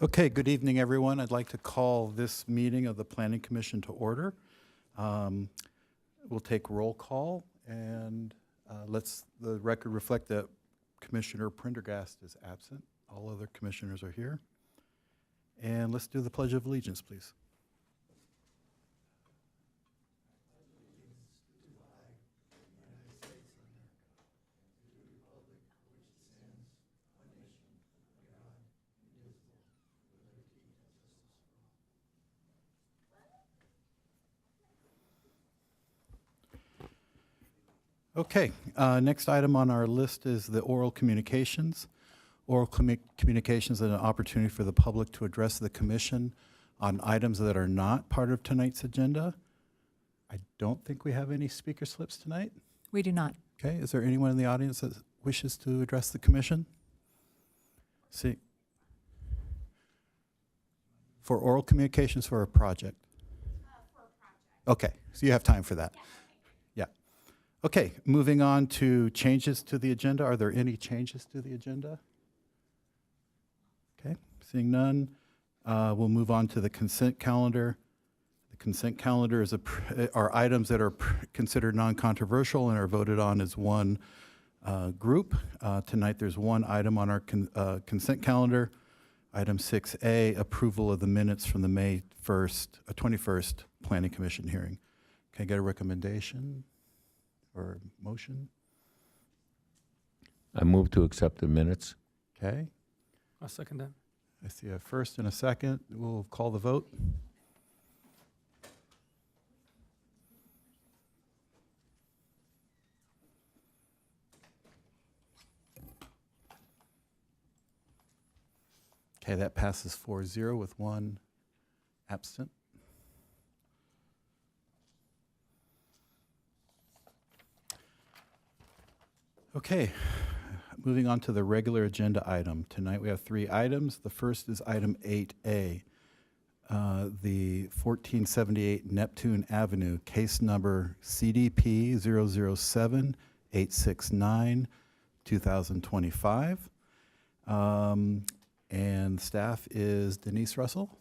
Okay, good evening, everyone. I'd like to call this meeting of the Planning Commission to order. We'll take roll call, and let's the record reflect that Commissioner Prendergast is absent. All other commissioners are here. And let's do the Pledge of Allegiance, please. Okay, next item on our list is the oral communications. Oral communications is an opportunity for the public to address the commission on items that are not part of tonight's agenda. I don't think we have any speaker slips tonight. We do not. Okay, is there anyone in the audience that wishes to address the commission? See, for oral communications for a project? For a project. Okay, so you have time for that. Yeah. Okay, moving on to changes to the agenda. Are there any changes to the agenda? Okay, seeing none, we'll move on to the consent calendar. The consent calendar are items that are considered non-controversial and are voted on as one group. Tonight there's one item on our consent calendar. Item 6A, approval of the minutes from the May 21st Planning Commission hearing. Can I get a recommendation or motion? I move to accept the minutes. Okay, I'll second that. I see a first and a second. We'll call the vote. Okay, that passes 4-0 with one absent. Okay, moving on to the regular agenda item. Tonight we have 3 items. The first is item 8A, the 1478 Neptune Avenue, case number CDP 007-869, 2025. And staff is Denise Russell.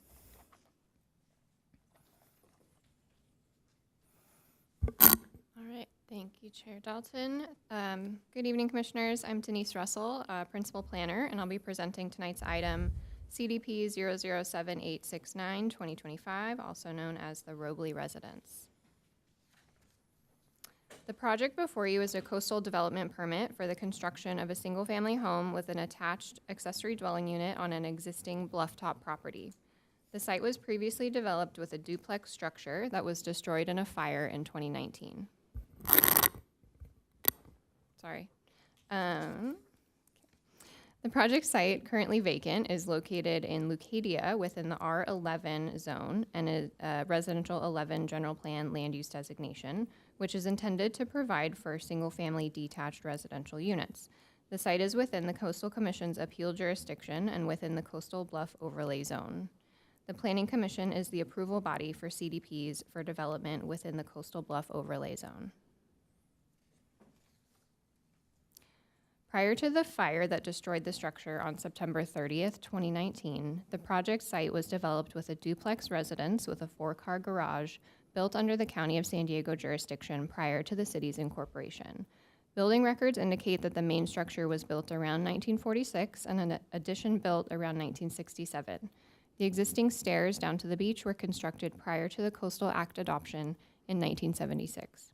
Thank you, Chair Dalton. Good evening, Commissioners. I'm Denise Russell, Principal Planner, and I'll be presenting tonight's item, CDP 007-869, 2025, also known as the Robley Residence. The project before you is a coastal development permit for the construction of a single-family home with an attached accessory dwelling unit on an existing bluff-top property. The site was previously developed with a duplex structure that was destroyed in a fire in 2019. Sorry. The project site, currently vacant, is located in Leucadia within the R11 zone and a residential 11 general plan land use designation, which is intended to provide for single-family detached residential units. The site is within the Coastal Commission's appeal jurisdiction and within the Coastal Bluff Overlay Zone. The Planning Commission is the approval body for CDPs for development within the Coastal Bluff Overlay Zone. Prior to the fire that destroyed the structure on September 30th, 2019, the project site was developed with a duplex residence with a 4-car garage built under the County of San Diego jurisdiction prior to the city's incorporation. Building records indicate that the main structure was built around 1946 and an addition built around 1967. The existing stairs down to the beach were constructed prior to the Coastal Act adoption in 1976.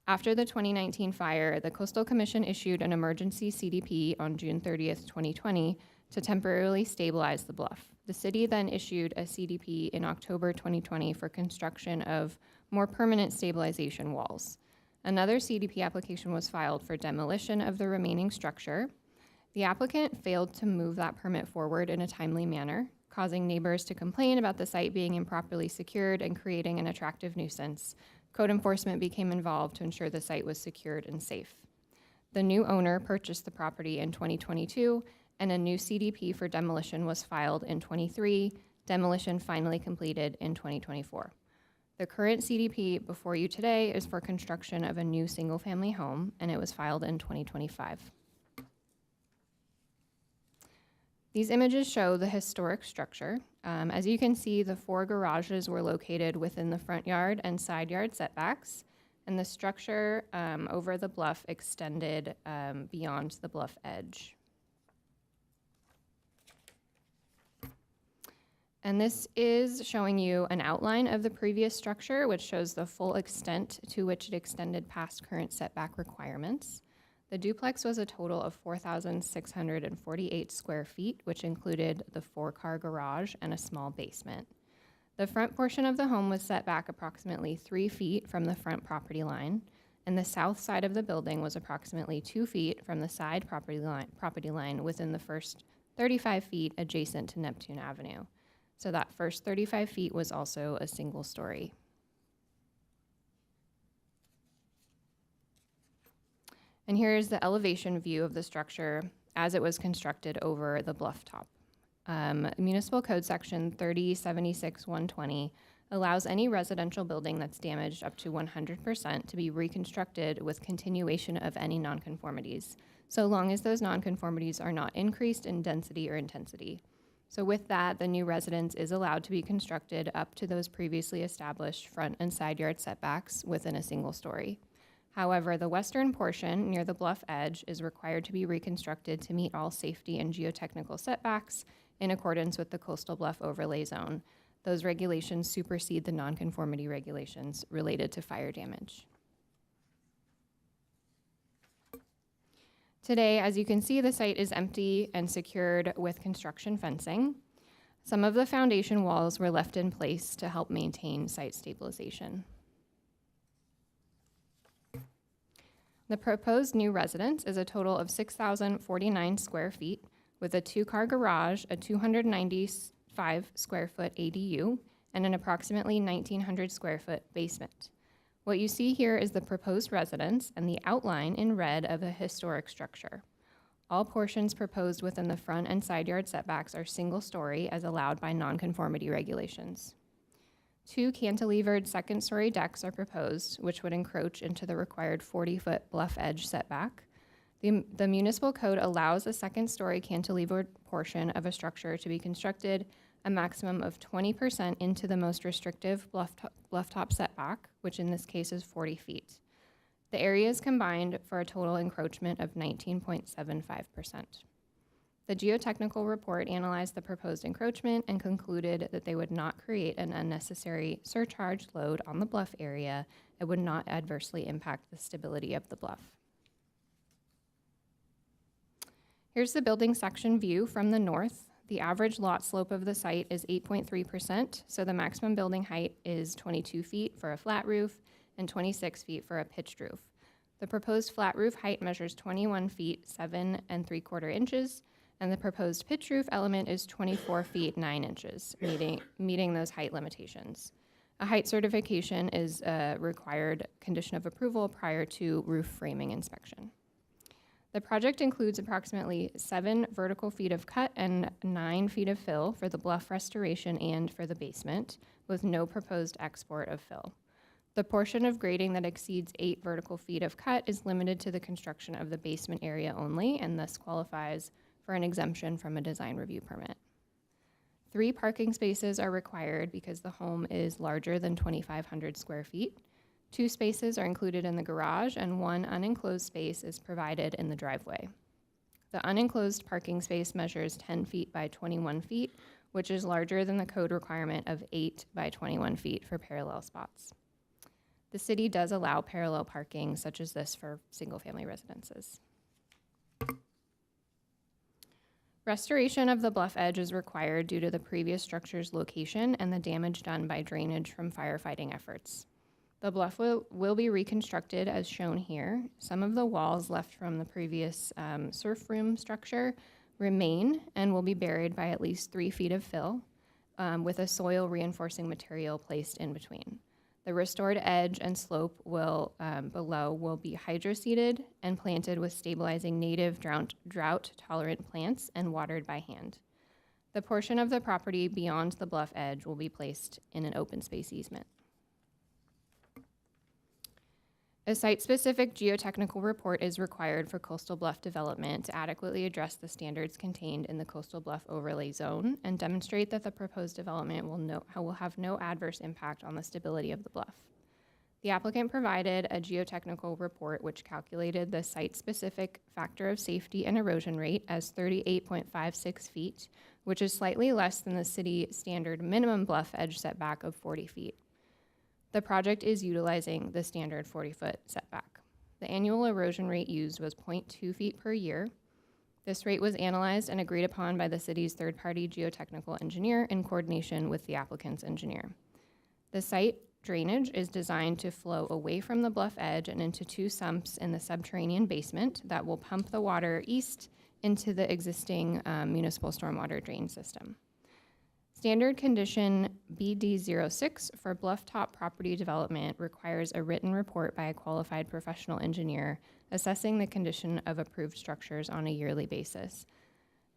After the 2019 fire, the Coastal Commission issued an emergency CDP on June 30th, 2020 to temporarily stabilize the bluff. The city then issued a CDP in October 2020 for construction of more permanent stabilization walls. Another CDP application was filed for demolition of the remaining structure. The applicant failed to move that permit forward in a timely manner, causing neighbors to complain about the site being improperly secured and creating an attractive nuisance. Code enforcement became involved to ensure the site was secured and safe. The new owner purchased the property in 2022, and a new CDP for demolition was filed in 23, demolition finally completed in 2024. The current CDP before you today is for construction of a new single-family home, and it was filed in 2025. These images show the historic structure. As you can see, the 4 garages were located within the front yard and side yard setbacks, and the structure over the bluff extended beyond the bluff edge. And this is showing you an outline of the previous structure, which shows the full extent to which it extended past current setback requirements. The duplex was a total of 4,648 square feet, which included the 4-car garage and a small basement. The front portion of the home was set back approximately 3 feet from the front property line, and the south side of the building was approximately 2 feet from the side property line within the first 35 feet adjacent to Neptune Avenue. So that first 35 feet was also a single story. And here's the elevation view of the structure as it was constructed over the bluff top. Municipal Code Section 3076-120 allows any residential building that's damaged up to 100% to be reconstructed with continuation of any nonconformities, so long as those nonconformities are not increased in density or intensity. So with that, the new residence is allowed to be constructed up to those previously established front and side yard setbacks within a single story. However, the western portion near the bluff edge is required to be reconstructed to meet all safety and geotechnical setbacks in accordance with the Coastal Bluff Overlay Zone. Those regulations supersede the nonconformity regulations related to fire damage. Today, as you can see, the site is empty and secured with construction fencing. Some of the foundation walls were left in place to help maintain site stabilization. The proposed new residence is a total of 6,049 square feet with a 2-car garage, a 295 square foot ADU, and an approximately 1,900 square foot basement. What you see here is the proposed residence and the outline in red of a historic structure. All portions proposed within the front and side yard setbacks are single story as allowed by nonconformity regulations. 2 cantilevered second story decks are proposed, which would encroach into the required 40-foot bluff edge setback. The municipal code allows a second story cantilevered portion of a structure to be constructed a maximum of 20% into the most restrictive bluff top setback, which in this case is 40 feet. The areas combined for a total encroachment of 19.75%. The geotechnical report analyzed the proposed encroachment and concluded that they would not create an unnecessary surcharge load on the bluff area and would not adversely impact the stability of the bluff. Here's the building section view from the north. The average lot slope of the site is 8.3%, so the maximum building height is 22 feet for a flat roof and 26 feet for a pitched roof. The proposed flat roof height measures 21 feet 7 3/4 inches, and the proposed pitch roof element is 24 feet 9 inches, meeting those height limitations. A height certification is a required condition of approval prior to roof framing inspection. The project includes approximately 7 vertical feet of cut and 9 feet of fill for the bluff restoration and for the basement, with no proposed export of fill. The portion of grading that exceeds 8 vertical feet of cut is limited to the construction of the basement area only and thus qualifies for an exemption from a design review permit. 3 parking spaces are required because the home is larger than 2,500 square feet. 2 spaces are included in the garage and 1 unenclosed space is provided in the driveway. The unenclosed parking space measures 10 feet by 21 feet, which is larger than the code requirement of 8 by 21 feet for parallel spots. The city does allow parallel parking such as this for single-family residences. Restoration of the bluff edge is required due to the previous structure's location and the damage done by drainage from firefighting efforts. The bluff will be reconstructed as shown here. Some of the walls left from the previous surf room structure remain and will be buried by at least 3 feet of fill with a soil reinforcing material placed in between. The restored edge and slope below will be hydroseeded and planted with stabilizing native drought-tolerant plants and watered by hand. The portion of the property beyond the bluff edge will be placed in an open space easement. A site-specific geotechnical report is required for Coastal Bluff development to adequately address the standards contained in the Coastal Bluff Overlay Zone and demonstrate that the proposed development will have no adverse impact on the stability of the bluff. The applicant provided a geotechnical report which calculated the site-specific factor of safety and erosion rate as 38.56 feet, which is slightly less than the city standard minimum bluff edge setback of 40 feet. The project is utilizing the standard 40-foot setback. The annual erosion rate used was 0.2 feet per year. This rate was analyzed and agreed upon by the city's third-party geotechnical engineer in coordination with the applicant's engineer. The site drainage is designed to flow away from the bluff edge and into two sumps in the subterranean basement that will pump the water east into the existing municipal stormwater drain system. Standard condition BD06 for bluff-top property development requires a written report by a qualified professional engineer assessing the condition of approved structures on a yearly basis.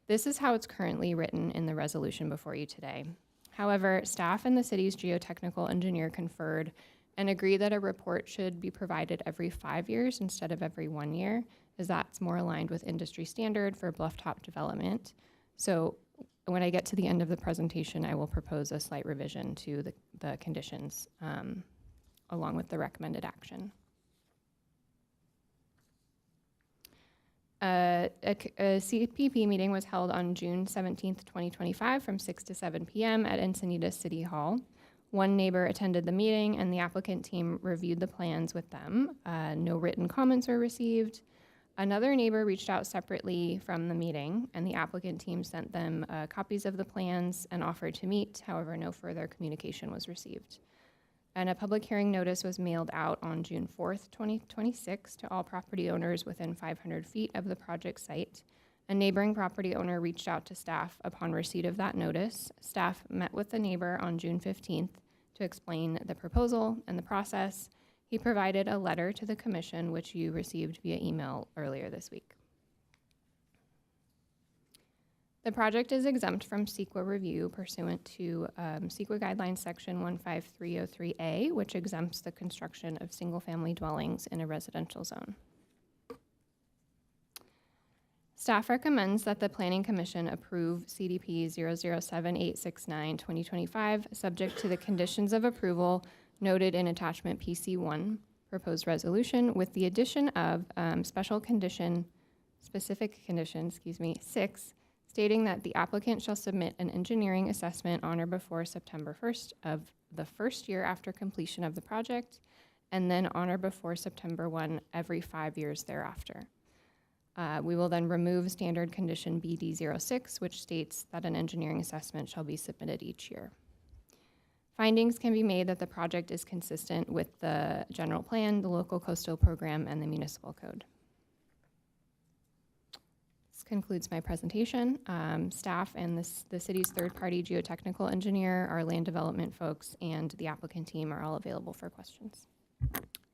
This is how it's currently written in the resolution before you today. However, staff and the city's geotechnical engineer conferred and agreed that a report should be provided every 5 years instead of every 1 year, as that's more aligned with industry standard for bluff-top development. So when I get to the end of the presentation, I will propose a slight revision to the conditions along with the recommended action. A CPP meeting was held on June 17th, 2025 from 6 to 7 p.m. at Encinitas City Hall. One neighbor attended the meeting and the applicant team reviewed the plans with them. No written comments were received. Another neighbor reached out separately from the meeting and the applicant team sent them copies of the plans and offered to meet. However, no further communication was received. And a public hearing notice was mailed out on June 4th, 2026 to all property owners within 500 feet of the project site. A neighboring property owner reached out to staff upon receipt of that notice. Staff met with the neighbor on June 15th to explain the proposal and the process. He provided a letter to the commission, which you received via email earlier this week. The project is exempt from CEQA review pursuant to CEQA Guidelines Section 15303A, which exempts the construction of single-family dwellings in a residential zone. Staff recommends that the Planning Commission approve CDP 007869-2025, subject to the conditions of approval noted in attachment PC1, proposed resolution, with the addition of specific condition 6, stating that the applicant shall submit an engineering assessment on or before September 1st of the first year after completion of the project, and then on or before September 1 every 5 years thereafter. We will then remove standard condition BD06, which states that an engineering assessment shall be submitted each year. Findings can be made that the project is consistent with the general plan, the local coastal program, and the municipal code. This concludes my presentation. Staff and the city's third-party geotechnical engineer, our land development folks, and the applicant team are all available for questions.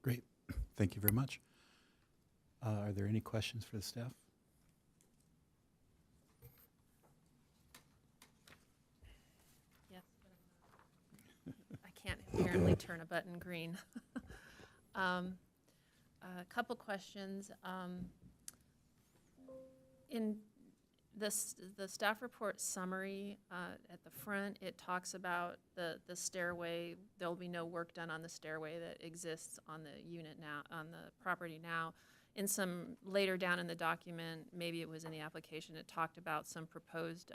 Great. Thank you very much. Are there any questions for the staff? Yes, but I can't apparently turn a button green. A couple questions. In the staff report summary at the front, it talks about the stairway. There will be no work done on the stairway that exists on the unit now, on the property now. In some later down in the document, maybe it was in the application, it talked about some proposed,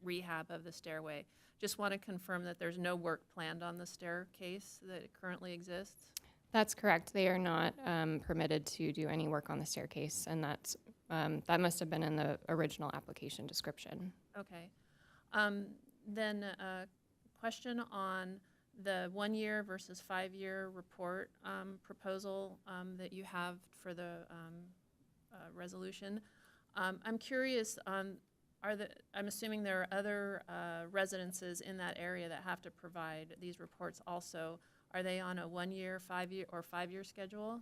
rehab of the stairway. Just want to confirm that there's no work planned on the staircase that currently exists. That's correct. They are not permitted to do any work on the staircase, and that's that must have been in the original application description. Okay. Then a question on the 1 year versus 5 year report proposal that you have for the resolution. I'm curious on, I'm assuming there are other residences in that area that have to provide these reports also. Are they on a 1 year, 5 year, or 5 year schedule?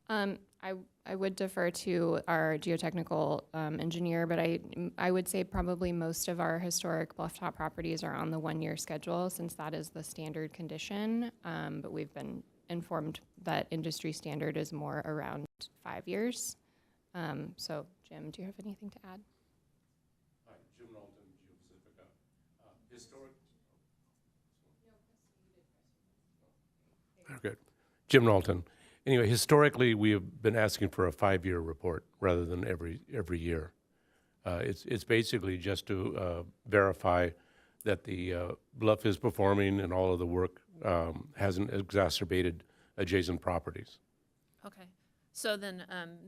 I would defer to our geotechnical engineer, but I would say probably most of our historic bluff-top properties are on the 1-year schedule, since that is the standard condition. But we've been informed that industry standard is more around 5 years. So, Jim, do you have anything to add? Hi, Jim Knowlton, GeoPacifica. Historic. Okay, Jim Knowlton. Anyway, historically, we have been asking for a 5-year report rather than every year. It's basically just to verify that the bluff is performing and all of the work hasn't exacerbated adjacent properties. Okay. So then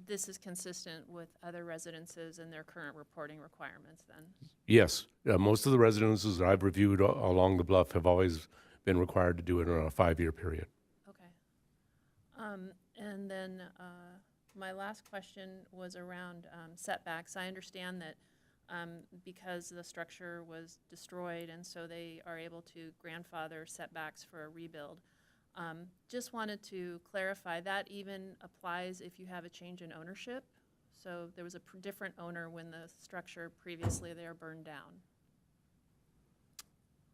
this is consistent with other residences and their current reporting requirements then? Yes, most of the residences that I've reviewed along the bluff have always been required to do it on a 5-year period. And then my last question was around setbacks. I understand that because the structure was destroyed and so they are able to grandfather setbacks for a rebuild. Just wanted to clarify that even applies if you have a change in ownership. So there was a different owner when the structure previously there burned down.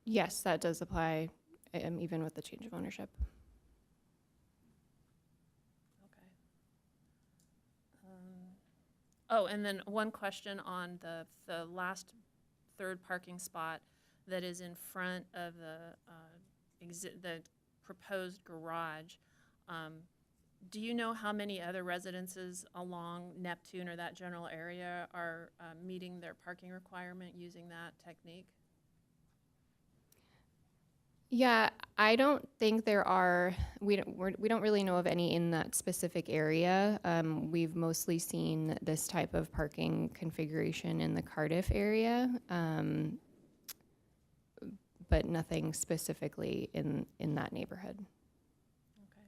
Yes, that does apply, even with the change of ownership. Oh, and then one question on the last third parking spot that is in front of the proposed garage. Do you know how many other residences along Neptune or that general area are meeting their parking requirement using that technique? Yeah, I don't think there are. We don't really know of any in that specific area. We've mostly seen this type of parking configuration in the Cardiff area, but nothing specifically in that neighborhood. Okay.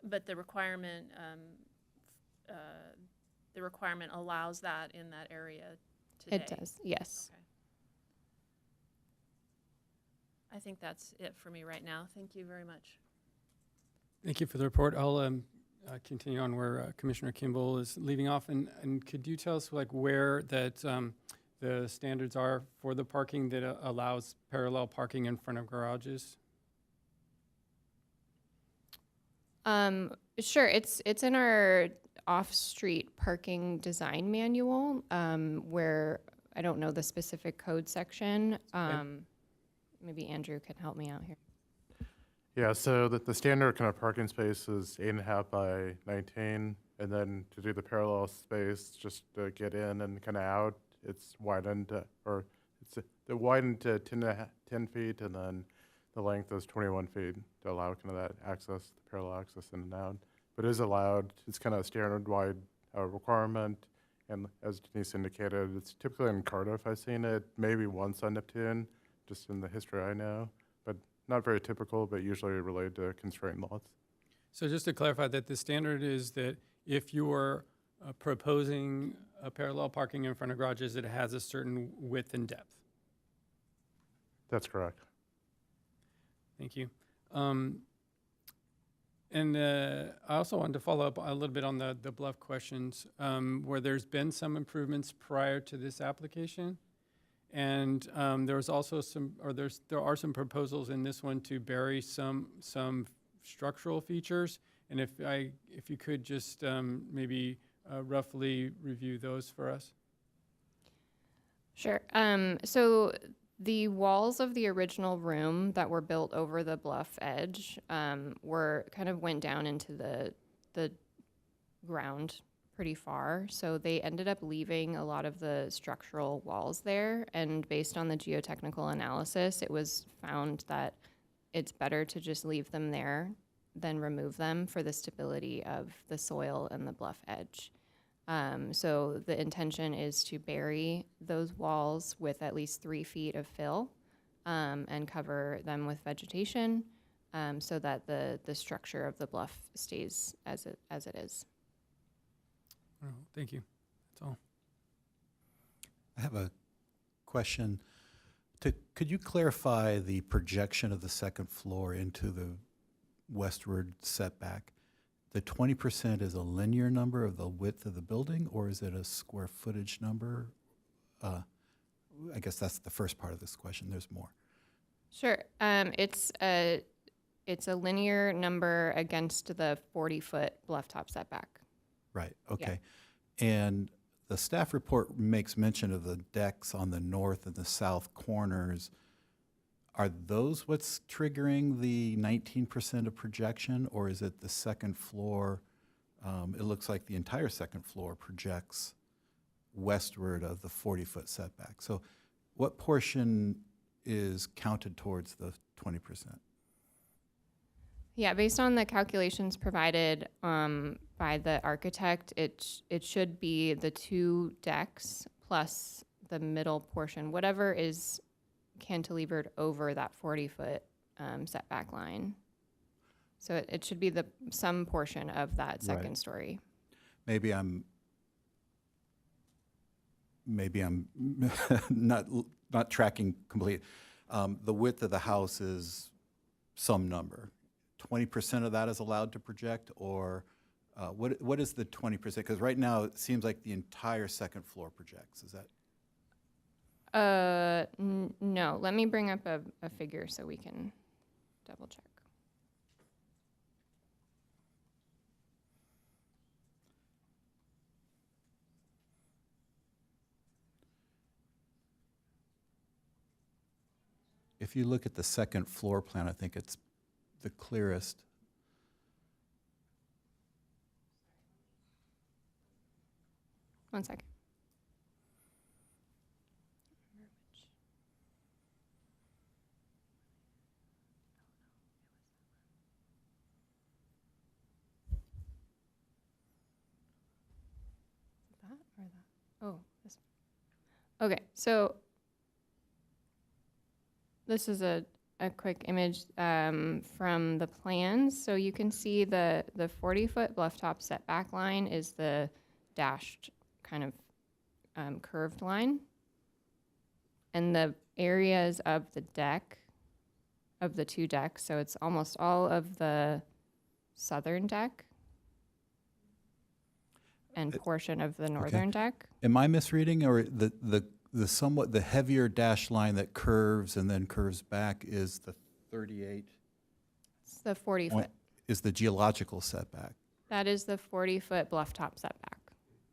But the requirement allows that in that area today? It does, yes. Okay. I think that's it for me right now. Thank you very much. Thank you for the report. I'll continue on where Commissioner Kimball is leaving off. And could you tell us like where that the standards are for the parking that allows parallel parking in front of garages? Sure, it's in our off-street parking design manual, where I don't know the specific code section. Maybe Andrew can help me out here. Yeah, so the standard kind of parking space is 8.5 by 19, and then to do the parallel space, just to get in and kind of out, it's widened, they're widened to 10 feet, and then the length is 21 feet to allow kind of that access, the parallel access in and out. But it is allowed. It's kind of a standard-wide requirement, and as Denise indicated, it's typically in Cardiff. I've seen it maybe once on Neptune, just in the history I know, but not very typical, but usually related to constraint lots. So just to clarify that the standard is that if you are proposing a parallel parking in front of garages, it has a certain width and depth. That's correct. Thank you. And I also wanted to follow up a little bit on the bluff questions, where there's been some improvements prior to this application. And there was also there are some proposals in this one to bury some structural features. And if you could just maybe roughly review those for us. Sure. So the walls of the original room that were built over the bluff edge went down into the ground pretty far. So they ended up leaving a lot of the structural walls there. And based on the geotechnical analysis, it was found that it's better to just leave them there than remove them for the stability of the soil and the bluff edge. So the intention is to bury those walls with at least 3 feet of fill and cover them with vegetation so that the structure of the bluff stays as it is. Oh, thank you. That's all. I have a question. Could you clarify the projection of the second floor into the westward setback? the 20% is a linear number of the width of the building, or is it a square footage number? I guess that's the first part of this question. There's more. Sure. It's a linear number against the 40-foot bluff top setback. Right, okay. And the staff report makes mention of the decks on the north and the south corners. Are those what's triggering the 19% of projection, or is it the second floor? It looks like the entire second floor projects westward of the 40-foot setback. So what portion is counted towards the 20%? Yeah, based on the calculations provided by the architect, it should be the 2 decks plus the middle portion, whatever is cantilevered over that 40-foot setback line. So it should be some portion of that second Right. story. Maybe I'm not tracking complete. The width of the house is some number. 20% of that is allowed to project, or what is the 20%? Because right now it seems like the entire second floor projects. Is that? No, let me bring up a figure so we can double check. If you look at the second floor plan, I think it's the clearest. One second. That or that? Oh, this one. Okay, so this is a quick image from the plans. So you can see the 40-foot bluff top setback line is the dashed kind of curved line. And the areas of the deck, of the 2 decks, so it's almost all of the southern deck and portion of the northern deck. Am I misreading, or the somewhat the heavier dash line that curves and then curves back is the 38? It's the 40-foot. Is the geological setback? That is the 40-foot bluff top setback.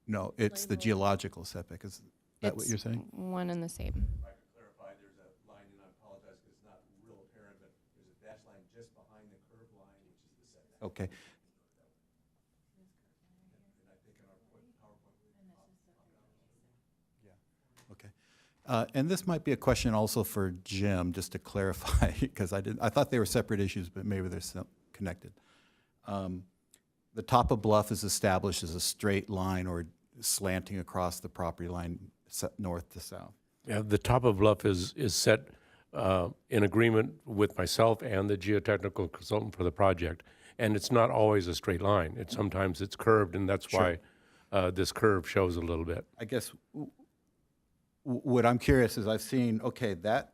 No, it's the geological setback. Is that what It's you're saying? one and the same. If I could clarify, there's a line, and I apologize because it's not real apparent, but there's a dash line just behind the curved line, which is the setback. Okay. And I think in our PowerPoint, And this might be a question also for Jim, just to clarify, because I thought they were separate issues, but maybe they're connected. The top of bluff is established as a straight line or slanting across the property line north to south. Yeah, the top of bluff is set in agreement with myself and the geotechnical consultant for the project. And it's not always a straight line. Sometimes it's curved, and that's why this curve shows a little bit. I guess what I'm curious is I've seen, okay, that,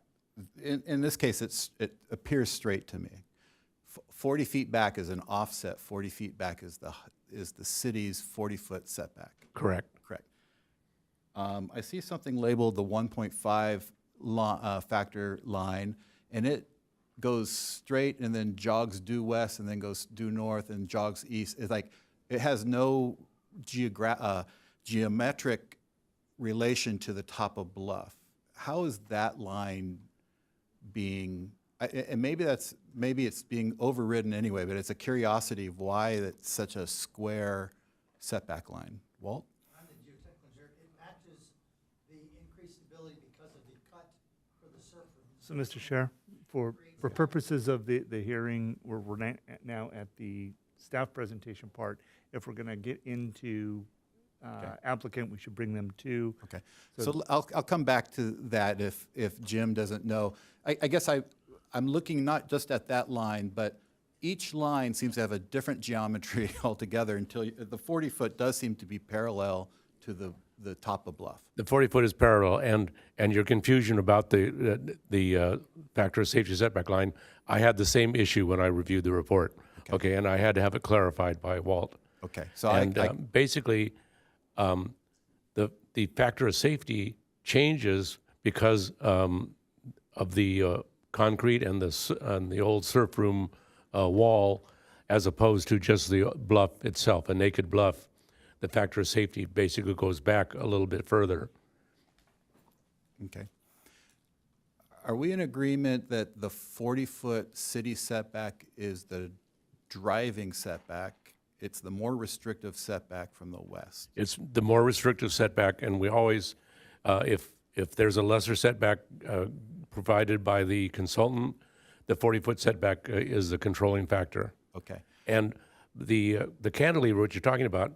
in this case, it appears straight to me. 40 feet back is an offset. 40 feet back is the city's 40-foot setback. Correct. Correct. I see something labeled the 1.5 factor line, and it goes straight and then jogs due west and then goes due north and jogs east. It's like it has no geometric relation to the top of bluff. How is that line being? And maybe it's being overridden anyway, but it's a curiosity of why it's such a square setback line. Walt? I'm the geotechnical engineer. It matches the increased stability because of the cut for the surface. So, Mr. Chair, for purposes of the hearing, we're now at the staff presentation part. If we're going to get into applicant, we should bring them to. Okay, so I'll come back to that if Jim doesn't know. I guess I'm looking not just at that line, but each line seems to have a different geometry altogether until the 40-foot does seem to be parallel to the top of bluff. The 40-foot is parallel, and your confusion about the factor of safety setback line, I had the same issue when I reviewed the report. Okay, and I had to have it clarified by Walt. Okay, so And basically, the factor of safety changes because of the concrete and the old surf room wall, as opposed to just the bluff itself, a naked bluff. The factor of safety basically goes back a little bit further. Okay. Are we in agreement that the 40-foot city setback is the driving setback? It's the more restrictive setback from the west? It's the more restrictive setback, and we always, if there's a lesser setback provided by the consultant, the 40-foot setback is the controlling factor. Okay. And the cantilever, what you're talking about,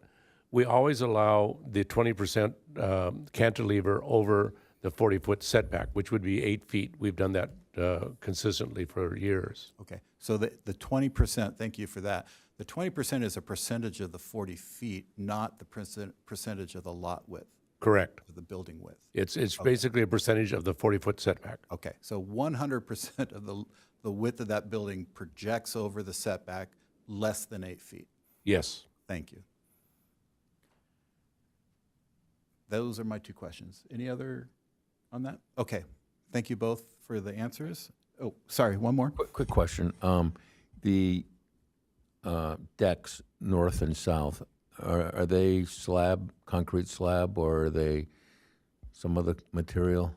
we always allow the 20% cantilever over the 40-foot setback, which would be 8 feet. We've done that consistently for years. Okay, so the 20%, thank you for that. The 20% is a percentage of the 40 feet, not the percentage of the lot width, Correct. of the building width. It's basically a percentage of the 40-foot setback. Okay, so 100% of the width of that building projects over the setback less than 8 feet. Yes. Thank you. Those are my two questions. Any other on that? Okay, thank you both for the answers. Oh, sorry, one more? Quick question. The decks, north and south, are they slab, concrete slab, or are they some other material?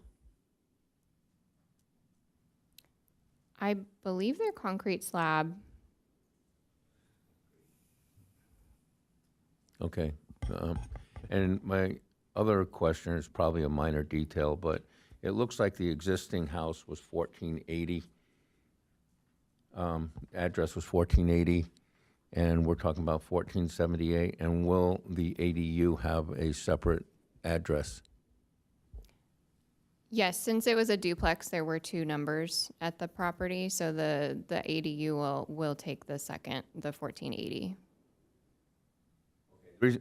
I believe they're concrete slab. Okay. And my other question is probably a minor detail, but it looks like the existing house was 1480. Address was 1480, and we're talking about 1478. And will the ADU have a separate address? Yes, since it was a duplex, there were two numbers at the property, so the ADU will take the second, the 1480.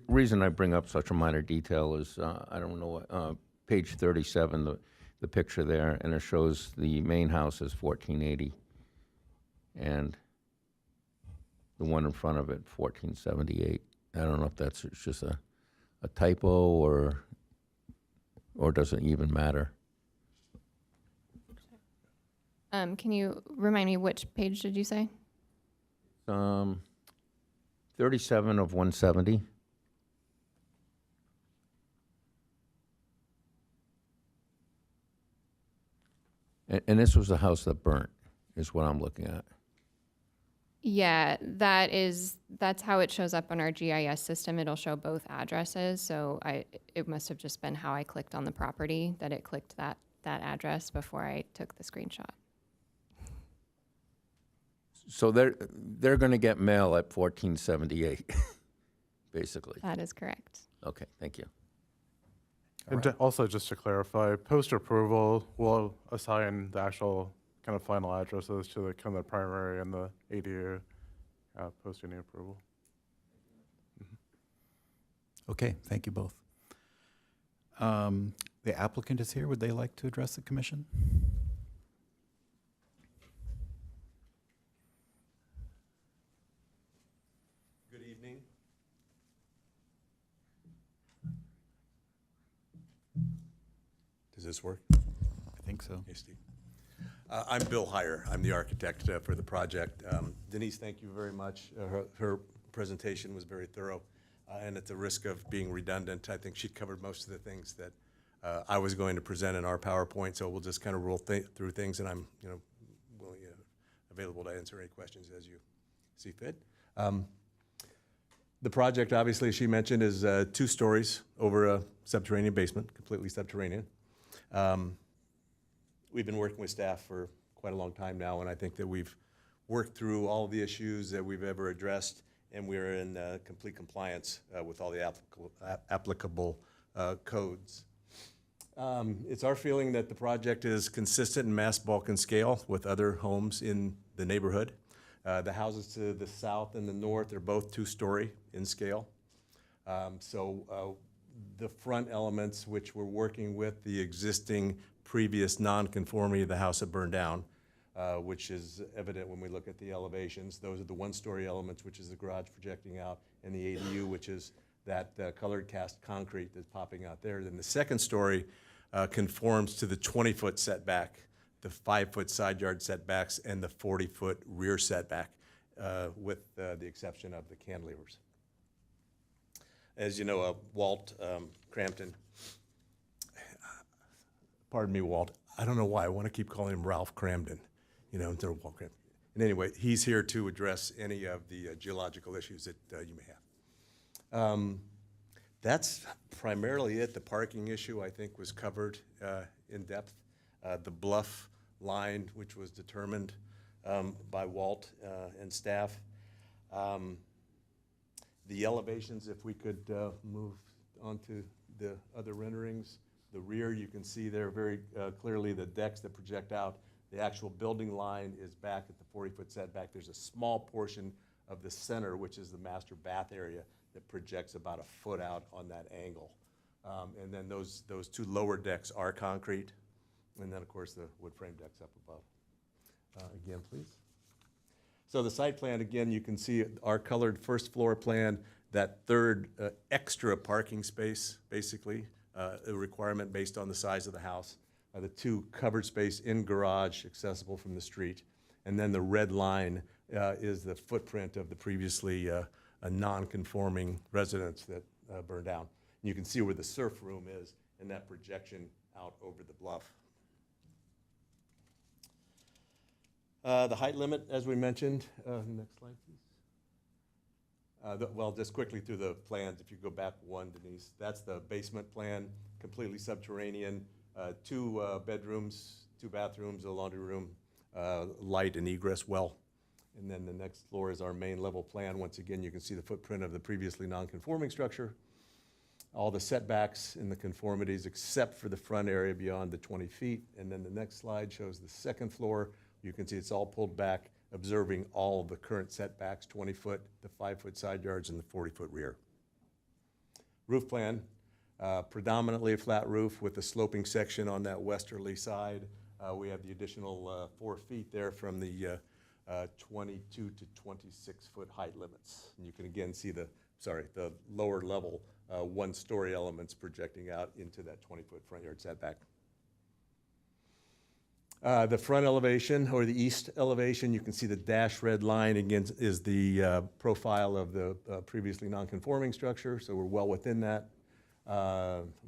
Reason I bring up such a minor detail is, I don't know, page 37, the picture there, and it shows the main house is 1480, and the one in front of it, 1478. I don't know if that's just a typo or does it even matter? Can you remind me, which page did you say? 37 of 170. And this was the house that burnt, is what I'm looking at. Yeah, that's how it shows up on our GIS system. It'll show both addresses. So it must have just been how I clicked on the property that it clicked that address before I took the screenshot. So they're going to get mail at 1478, basically. That is correct. Okay, thank you. And also, just to clarify, post-approval, we'll assign the actual kind of final addresses to the kind of the primary and the ADU post any approval. Okay, thank you both. The applicant is here. Would they like to address the commission? Good evening. Does this work? I think so. Hey, Steve. I'm Bill Heyer. I'm the architect for the project. Denise, thank you very much. Her presentation was very thorough, and at the risk of being redundant, I think she covered most of the things that I was going to present in our PowerPoint, so we'll just kind of roll through things, and I'm willing, available to answer any questions as you see fit. The project, obviously, as she mentioned, is 2 stories over a subterranean basement, completely subterranean. We've been working with staff for quite a long time now, and I think that we've worked through all the issues that we've ever addressed, and we're in complete compliance with all the applicable codes. It's our feeling that the project is consistent in mass, bulk, and scale with other homes in the neighborhood. The houses to the south and the north are both 2-story in scale. The front elements, which we're working with the existing previous non-conformity of the house that burned down, which is evident when we look at the elevations. Those are the one-story elements, which is the garage projecting out, and the ADU, which is that colored cast concrete that's popping out there. Then the second story conforms to the 20-foot setback, the 5-foot side yard setbacks, and the 40-foot rear setback, with the exception of the cantilevers. As you know, Walt Crampton, pardon me, Walt, I don't know why, I want to keep calling him Ralph Cramden, instead of Walt Crampton. And anyway, he's here to address any of the geological issues that you may have. That's primarily it. The parking issue, I think, was covered in depth. The bluff line, which was determined by Walt and staff. The elevations, if we could move on to the other renderings. The rear, you can see there very clearly the decks that project out. The actual building line is back at the 40-foot setback. There's a small portion of the center, which is the master bath area, that projects about a foot out on that angle. And then those two lower decks are concrete. And then, of course, the wood frame decks up above. Again, please. So the site plan, again, you can see our colored first floor plan, that third extra parking space, basically, a requirement based on the size of the house. The two covered space in garage accessible from the street. And then the red line is the footprint of the previously a non-conforming residence that burned down. And you can see where the surf room is and that projection out over the bluff. The height limit, as we mentioned, next slide, please. Well, just quickly through the plans, if you go back one, Denise, that's the basement plan, completely subterranean, 2 bedrooms, 2 bathrooms, a laundry room, light and egress well. And then the next floor is our main level plan. Once again, you can see the footprint of the previously non-conforming structure, all the setbacks and the conformities except for the front area beyond the 20 feet. And then the next slide shows the second floor. You can see it's all pulled back, observing all of the current setbacks, 20-foot, the 5-foot side yards, and the 40-foot rear. Roof plan, predominantly a flat roof with a sloping section on that westerly side. We have the additional 4 feet there from the 22 to 26-foot height limits. And you can again see the lower level one-story elements projecting out into that 20-foot front yard setback. The front elevation, or the east elevation, you can see the dash red line again is the profile of the previously non-conforming structure, so we're well within that.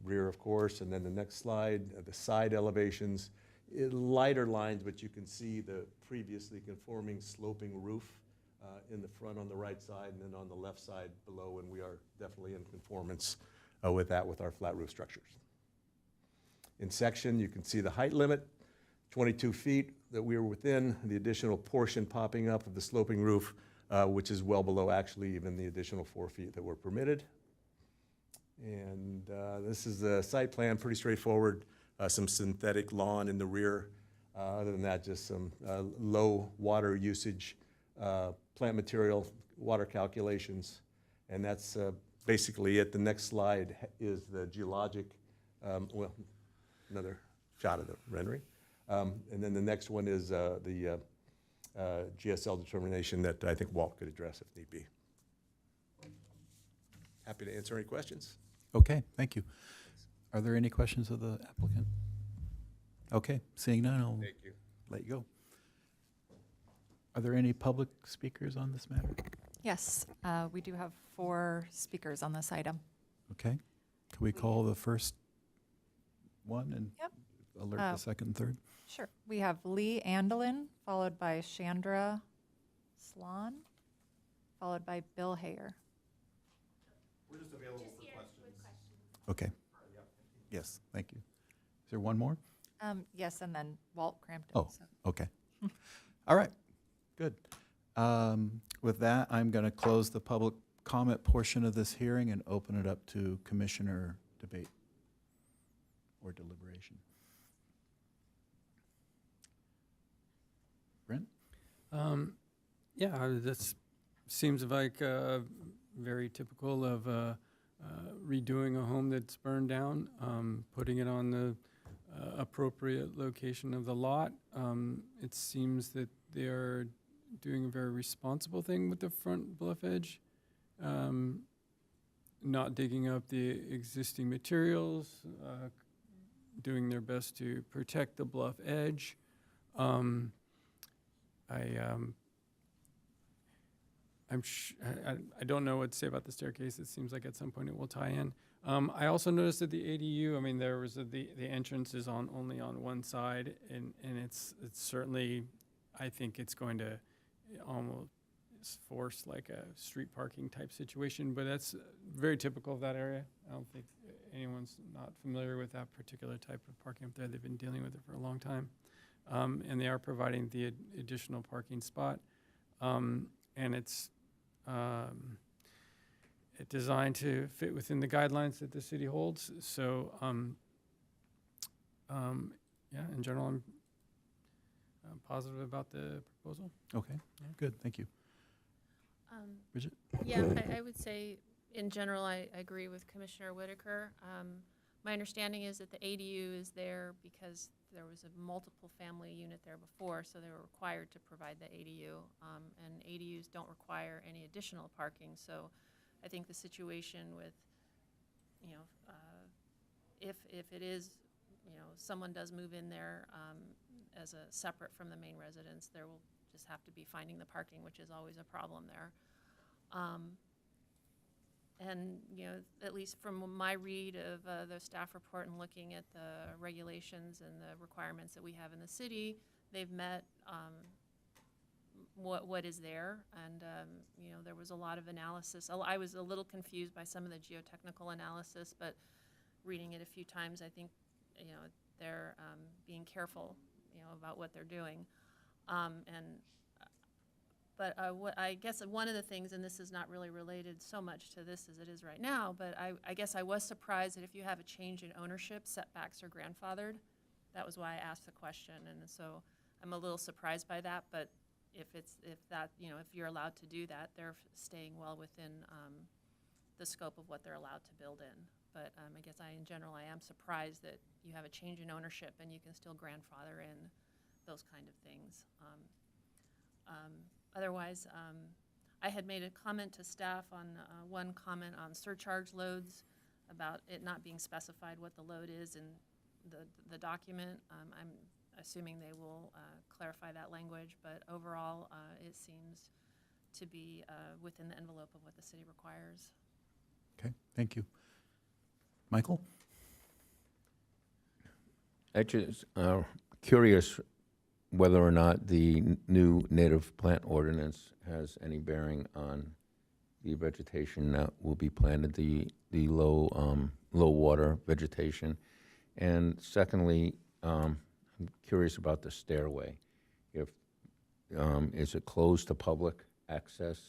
Rear, of course, and then the next slide, the side elevations, lighter lines, but you can see the previously conforming sloping roof in the front on the right side, and then on the left side below, and we are definitely in conformance with that with our flat roof structures. In section, you can see the height limit, 22 feet that we are within, the additional portion popping up of the sloping roof, which is well below actually even the additional 4 feet that were permitted. And this is the site plan, pretty straightforward. Some synthetic lawn in the rear. Other than that, just some low water usage, plant material, water calculations. And that's basically it. The next slide is the geologic, well, another shot of the rendering. And then the next one is the GSL determination that I think Walt could address if need be. Happy to answer any questions. Okay, thank you. Are there any questions of the applicant? Okay, seeing none, I'll Thank you. let you go. Are there any public speakers on this matter? Yes, we do have 4 speakers on this item. Okay, can we call the first one and Yep. alert the second and third? Sure. We have Lee Andelin, followed by Chandra Slan, followed by Bill Hayer. Okay. Yes, thank you. Is there one more? Yes, and then Walt Crampton. Oh, so. okay. All right, good. With that, I'm going to close the public comment portion of this hearing and open it up to commissioner debate or deliberation. Brent? Yeah, this seems like very typical of redoing a home that's burned down, putting it on the appropriate location of the lot. It seems that they are doing a very responsible thing with the front bluff edge, not digging up the existing materials, doing their best to protect the bluff edge. I don't know what to say about the staircase. It seems like at some point it will tie in. I also noticed that the ADU, I mean, there was the entrance is only on one side, and it's certainly, I think it's going to almost force like a street parking type situation, but that's very typical of that area. I don't think anyone's not familiar with that particular type of parking up there. They've been dealing with it for a long time. And they are providing the additional parking spot. And it's designed to fit within the guidelines that the city holds. So, yeah, in general, I'm positive about the proposal. Okay, good, thank you. Bridget? Yeah, I would say, in general, I agree with Commissioner Whitaker. My understanding is that the ADU is there because there was a multiple family unit there before, so they were required to provide the ADU. And ADUs don't require any additional parking, so I think the situation with, if it is, someone does move in there as a separate from the main residence, there will just have to be finding the parking, which is always a problem there. And, at least from my read of the staff report and looking at the regulations and the requirements that we have in the city, they've met what is there. And, there was a lot of analysis. I was a little confused by some of the geotechnical analysis, but reading it a few times, I think, they're being careful, about what they're doing. But what I guess one of the things, and this is not really related so much to this as it is right now, but I guess I was surprised that if you have a change in ownership, setbacks are grandfathered. That was why I asked the question, and so I'm a little surprised by that. But if you're allowed to do that, they're staying well within the scope of what they're allowed to build in. But I guess in general, I am surprised that you have a change in ownership and you can still grandfather in those kind of things. Otherwise, I had made a comment to staff on one comment on surcharge loads about it not being specified what the load is in the document. I'm assuming they will clarify that language, but overall, it seems to be within the envelope of what the city requires. Okay, thank you. Michael? I'm just curious whether or not the new native plant ordinance has any bearing on the vegetation that will be planted, the low water vegetation. And secondly, I'm curious about the stairway. If is it closed to public access?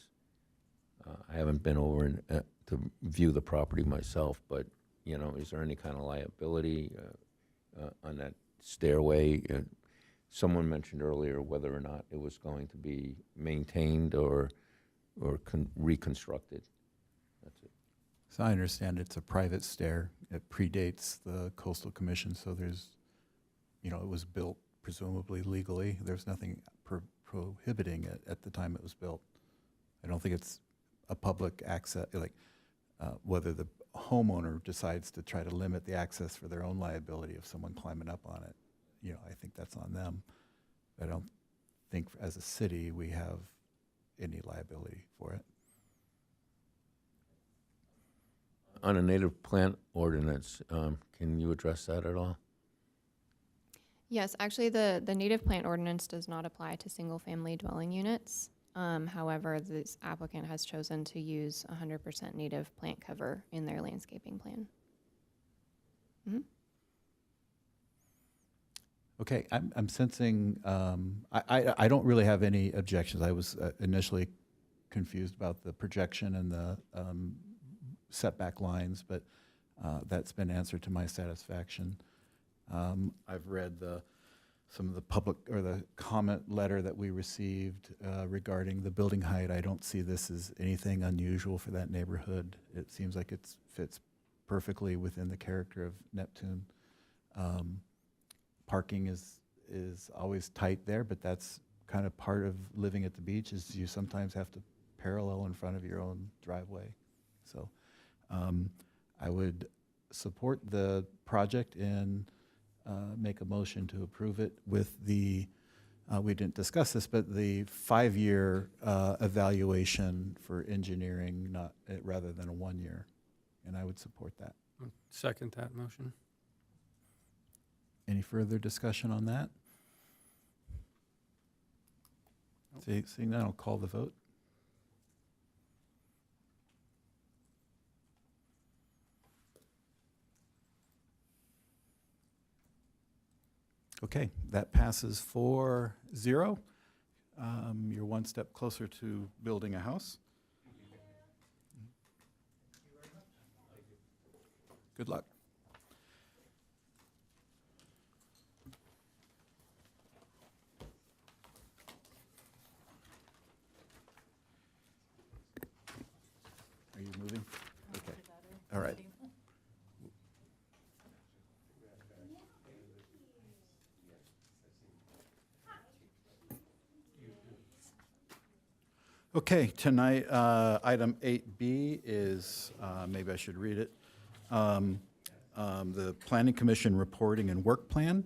I haven't been over to view the property myself, but is there any kind of liability on that stairway? Someone mentioned earlier whether or not it was going to be maintained or reconstructed. That's it. So I understand it's a private stair. It predates the Coastal Commission, so there's, it was built presumably legally. There's nothing prohibiting it at the time it was built. I don't think it's a public access, whether the homeowner decides to try to limit the access for their own liability of someone climbing up on it. I think that's on them. I don't think as a city we have any liability for it. On a native plant ordinance, can you address that at all? Yes, actually, the native plant ordinance does not apply to single-family dwelling units. However, this applicant has chosen to use 100% native plant cover in their landscaping plan. Mm-hmm. Okay, I'm sensing, I don't really have any objections. I was initially confused about the projection and the setback lines, but that's been answered to my satisfaction. I've read some of the public or the comment letter that we received regarding the building height. I don't see this as anything unusual for that neighborhood. It seems like it fits perfectly within the character of Neptune. parking is always tight there, but that's kind of part of living at the beach, is you sometimes have to parallel in front of your own driveway. So I would support the project and make a motion to approve it with the, we didn't discuss this, but the 5-year evaluation for engineering, not rather than a 1-year. And I would support that. Second that motion. Any further discussion on that? Seeing none, I'll call the vote. Okay, that passes 4-0. You're one step closer to building a house. Good luck. Are you moving? Okay. All right. Okay, tonight, item 8B is, maybe I should read it, the Planning Commission reporting and work plan.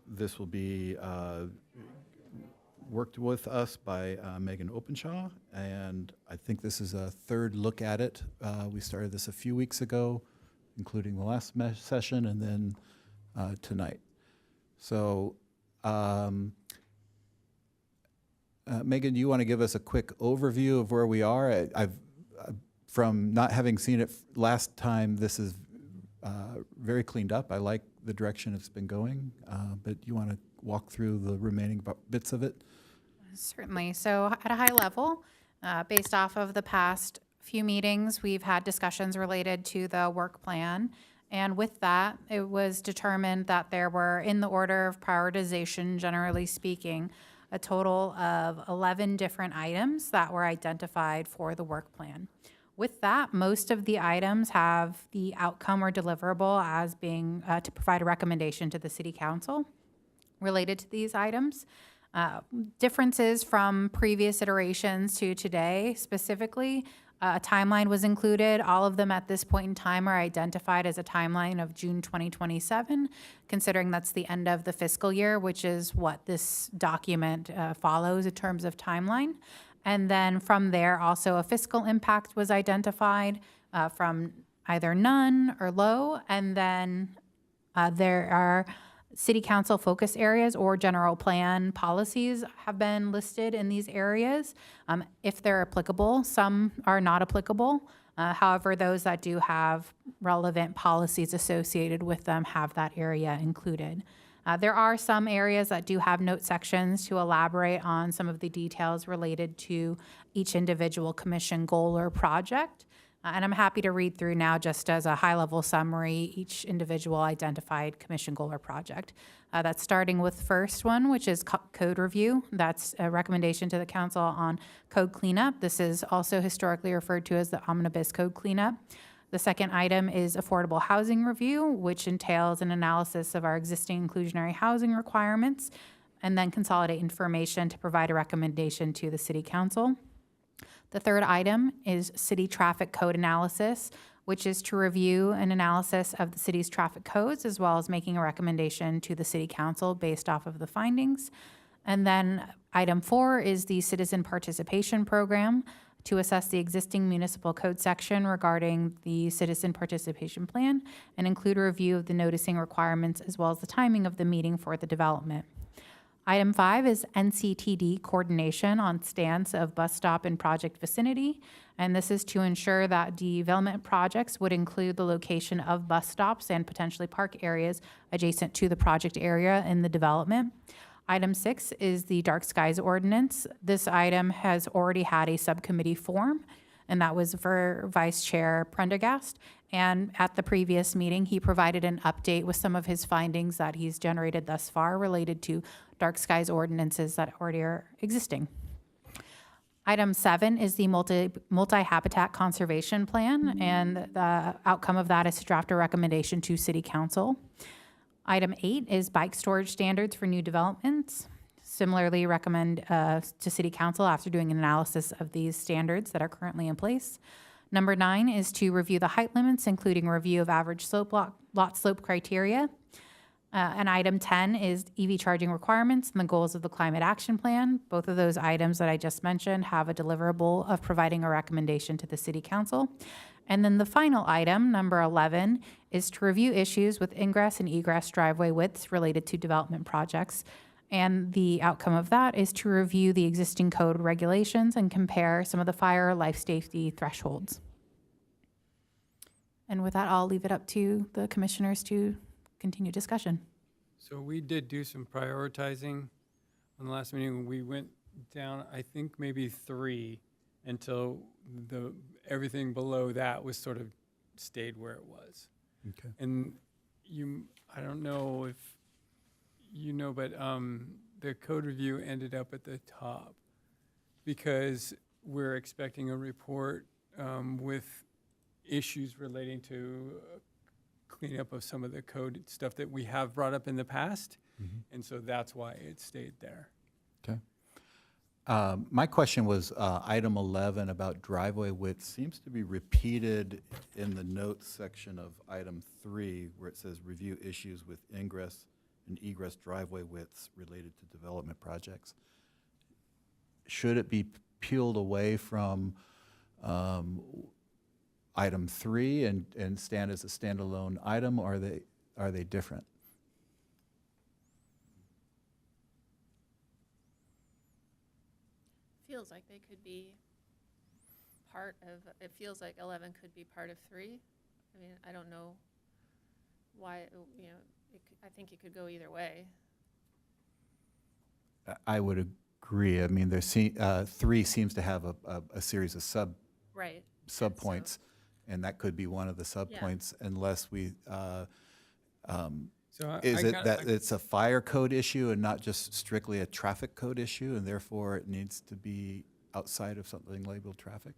This will be worked with us by Megan Openshaw, and I think this is a third look at it. We started this a few weeks ago, including the last session, and then tonight. So, Megan, do you want to give us a quick overview of where we are? From not having seen it last time, this is very cleaned up. I like the direction it's been going, but you want to walk through the remaining bits of it? Certainly. So at a high level, based off of the past few meetings, we've had discussions related to the work plan. And with that, it was determined that there were, in the order of prioritization, generally speaking, a total of 11 different items that were identified for the work plan. With that, most of the items have the outcome or deliverable as being to provide a recommendation to the City Council related to these items. Differences from previous iterations to today, specifically, a timeline was included. All of them at this point in time are identified as a timeline of June 2027, considering that's the end of the fiscal year, which is what this document follows in terms of timeline. And then from there, also a fiscal impact was identified from either none or low. And then there are City Council focus areas or general plan policies have been listed in these areas. If they're applicable, some are not applicable. However, those that do have relevant policies associated with them have that area included. There are some areas that do have note sections to elaborate on some of the details related to each individual commission goal or project. And I'm happy to read through now, just as a high-level summary, each individual identified commission goal or project. That's starting with the first one, which is code review. That's a recommendation to the council on code cleanup. This is also historically referred to as the omnibus code cleanup. The second item is affordable housing review, which entails an analysis of our existing inclusionary housing requirements, and then consolidate information to provide a recommendation to the City Council. The third item is city traffic code analysis, which is to review an analysis of the city's traffic codes, as well as making a recommendation to the City Council based off of the findings. And then item 4 is the citizen participation program, to assess the existing municipal code section regarding the citizen participation plan and include a review of the noticing requirements as well as the timing of the meeting for the development. Item 5 is NCTD coordination on stance of bus stop and project vicinity. And this is to ensure that development projects would include the location of bus stops and potentially park areas adjacent to the project area in the development. Item 6 is the dark skies ordinance. This item has already had a subcommittee form, and that was for Vice Chair Prendergast. And at the previous meeting, he provided an update with some of his findings that he's generated thus far related to dark skies ordinances that already are existing. Item 7 is the multi-habitat conservation plan, and the outcome of that is to draft a recommendation to City Council. Item 8 is bike storage standards for new developments. Similarly, recommend to City Council after doing an analysis of these standards that are currently in place. Number 9 is to review the height limits, including review of average slope lot slope criteria. And item 10 is EV charging requirements and the goals of the climate action plan. Both of those items that I just mentioned have a deliverable of providing a recommendation to the City Council. And then the final item, number 11, is to review issues with ingress and egress driveway widths related to development projects. And the outcome of that is to review the existing code regulations and compare some of the fire life safety thresholds. And with that, I'll leave it up to the commissioners to continue discussion. So we did do some prioritizing on the last meeting. We went down, I think, maybe 3 until everything below that was sort of stayed where it was. Okay. And I don't know if you know, but the code review ended up at the top because we're expecting a report with issues relating to cleanup of some of the code stuff that we have brought up in the past. And so that's why it stayed there. Okay. My question was item 11 about driveway width seems to be repeated in the notes section of item 3 where it says review issues with ingress and egress driveway widths related to development projects. Should it be peeled away from item 3 and stand as a standalone item, or are they different? Feels like they could be part of, it feels like 11 could be part of 3. I mean, I don't know why, I think it could go either way. I would agree. I mean, 3 seems to have a series of Right. subpoints, and that could be one of the subpoints unless we, So is it that it's a fire code issue and not just strictly a traffic code issue, and therefore it needs to be outside of something labeled traffic?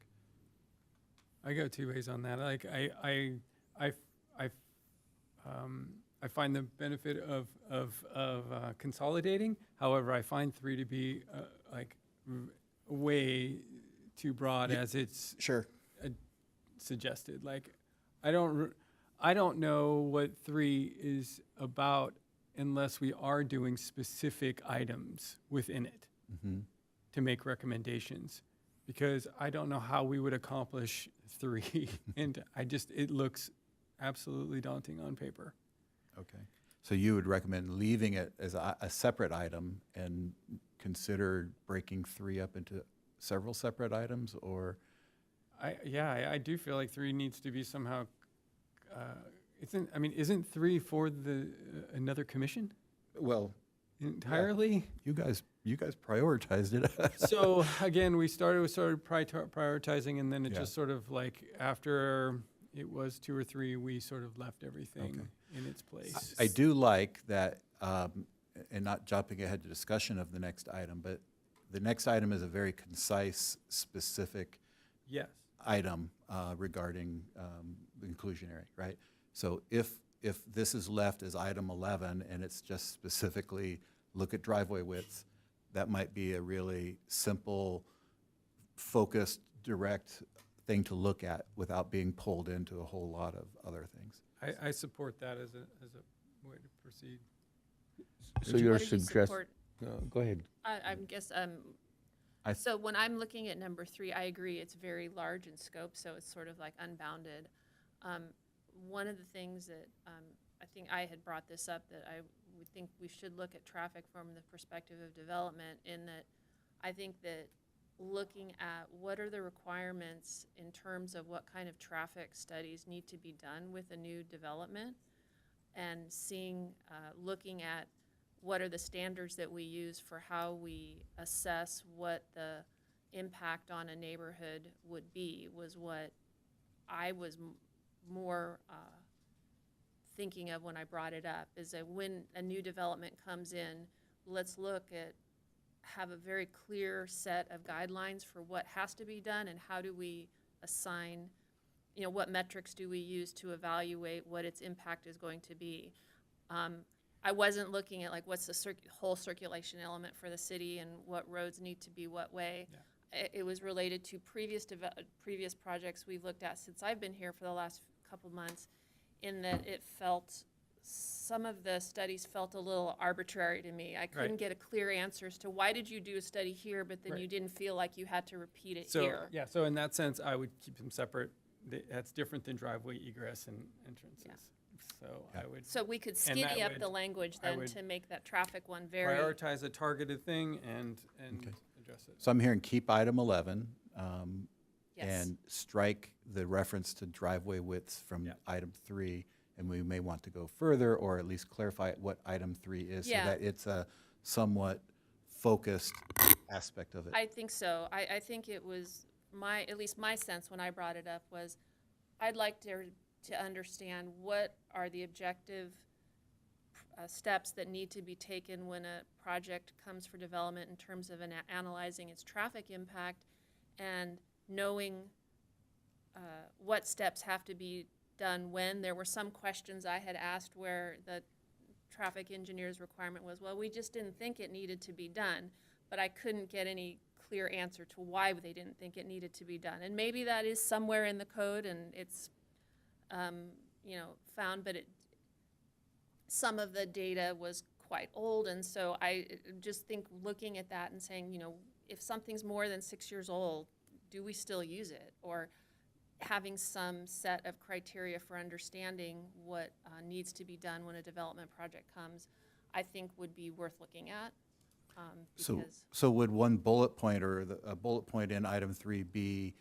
I go 2 ways on that. Like I find the benefit of consolidating. However, I find 3 to be way too broad as it's Sure. suggested. Like I don't know what 3 is about unless we are doing specific items within it to make recommendations, because I don't know how we would accomplish 3. And it looks absolutely daunting on paper. Okay. So you would recommend leaving it as a separate item and consider breaking 3 up into several separate items, or? I do feel like 3 needs to be somehow, isn't 3 for another commission Well, entirely? you guys prioritized it. So again, we started prioritizing, and then it Yeah. just sort of like after it was 2 or 3, we sort of left everything in its place. I do like that, and not jumping ahead to discussion of the next item, but the next item is a very concise, specific Yes. item regarding inclusionary, right? So if this is left as item 11 and it's just specifically look at driveway widths, that might be a really simple, focused, direct thing to look at without being pulled into a whole lot of other things. I support that as a way to proceed. So your What did you suggestion, support? go ahead. I guess, I- so when I'm looking at number 3, I agree, it's very large in scope, so it's sort of like unbounded. One of the things that, I think I had brought this up, that I would think we should look at traffic from the perspective of development, in that I think that looking at what are the requirements in terms of what kind of traffic studies need to be done with a new development, and looking at what are the standards that we use for how we assess what the impact on a neighborhood would be, was what I was more thinking of when I brought it up, is that when a new development comes in, let's look at have a very clear set of guidelines for what has to be done and how do we assign, you know, what metrics do we use to evaluate what its impact is going to be. I wasn't looking at like what's the whole circulation element for the city and what roads need to be what way. It was related to previous projects we've looked at since I've been here for the last couple months, in that it felt, some of the studies felt a little arbitrary to me. I couldn't get a clear answer as to why did you do a study here, but then you didn't feel like you had to repeat it So, here. yeah, so in that sense, I would keep them separate. That's different than driveway egress and entrances. So I would So we could And that skinny up would- the language I then would to make that traffic one very. prioritize a targeted thing and address it. So I'm hearing keep item 11 Yes. and strike the reference to driveway widths from Yeah. item 3, and we may want to go further or at least clarify what item 3 is so Yeah. that it's a somewhat focused aspect of it. I think so. I think it was at least my sense when I brought it up was, I'd like to understand what are the objective steps that need to be taken when a project comes for development in terms of analyzing its traffic impact and knowing what steps have to be done when. There were some questions I had asked where the traffic engineer's requirement was, well, we just didn't think it needed to be done, but I couldn't get any clear answer to why they didn't think it needed to be done. And maybe that is somewhere in the code and it's, you know, found, but some of the data was quite old, and so I just think looking at that and saying, you know, if something's more than 6 years old, do we still use it? Or having some set of criteria for understanding what needs to be done when a development project comes, I think would be worth looking at. Because So would one bullet point or a bullet point in item 3 be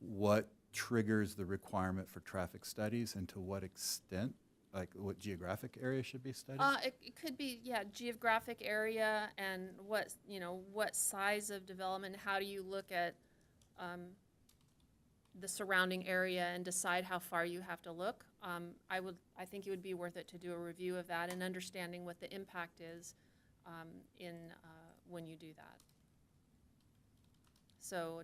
what triggers the requirement for traffic studies and to what extent? Like what geographic area should be studied? it could be, yeah, geographic area and what, you know, what size of development, how do you look at the surrounding area and decide how far you have to look. I think it would be worth it to do a review of that and understanding what the impact is when you do that. So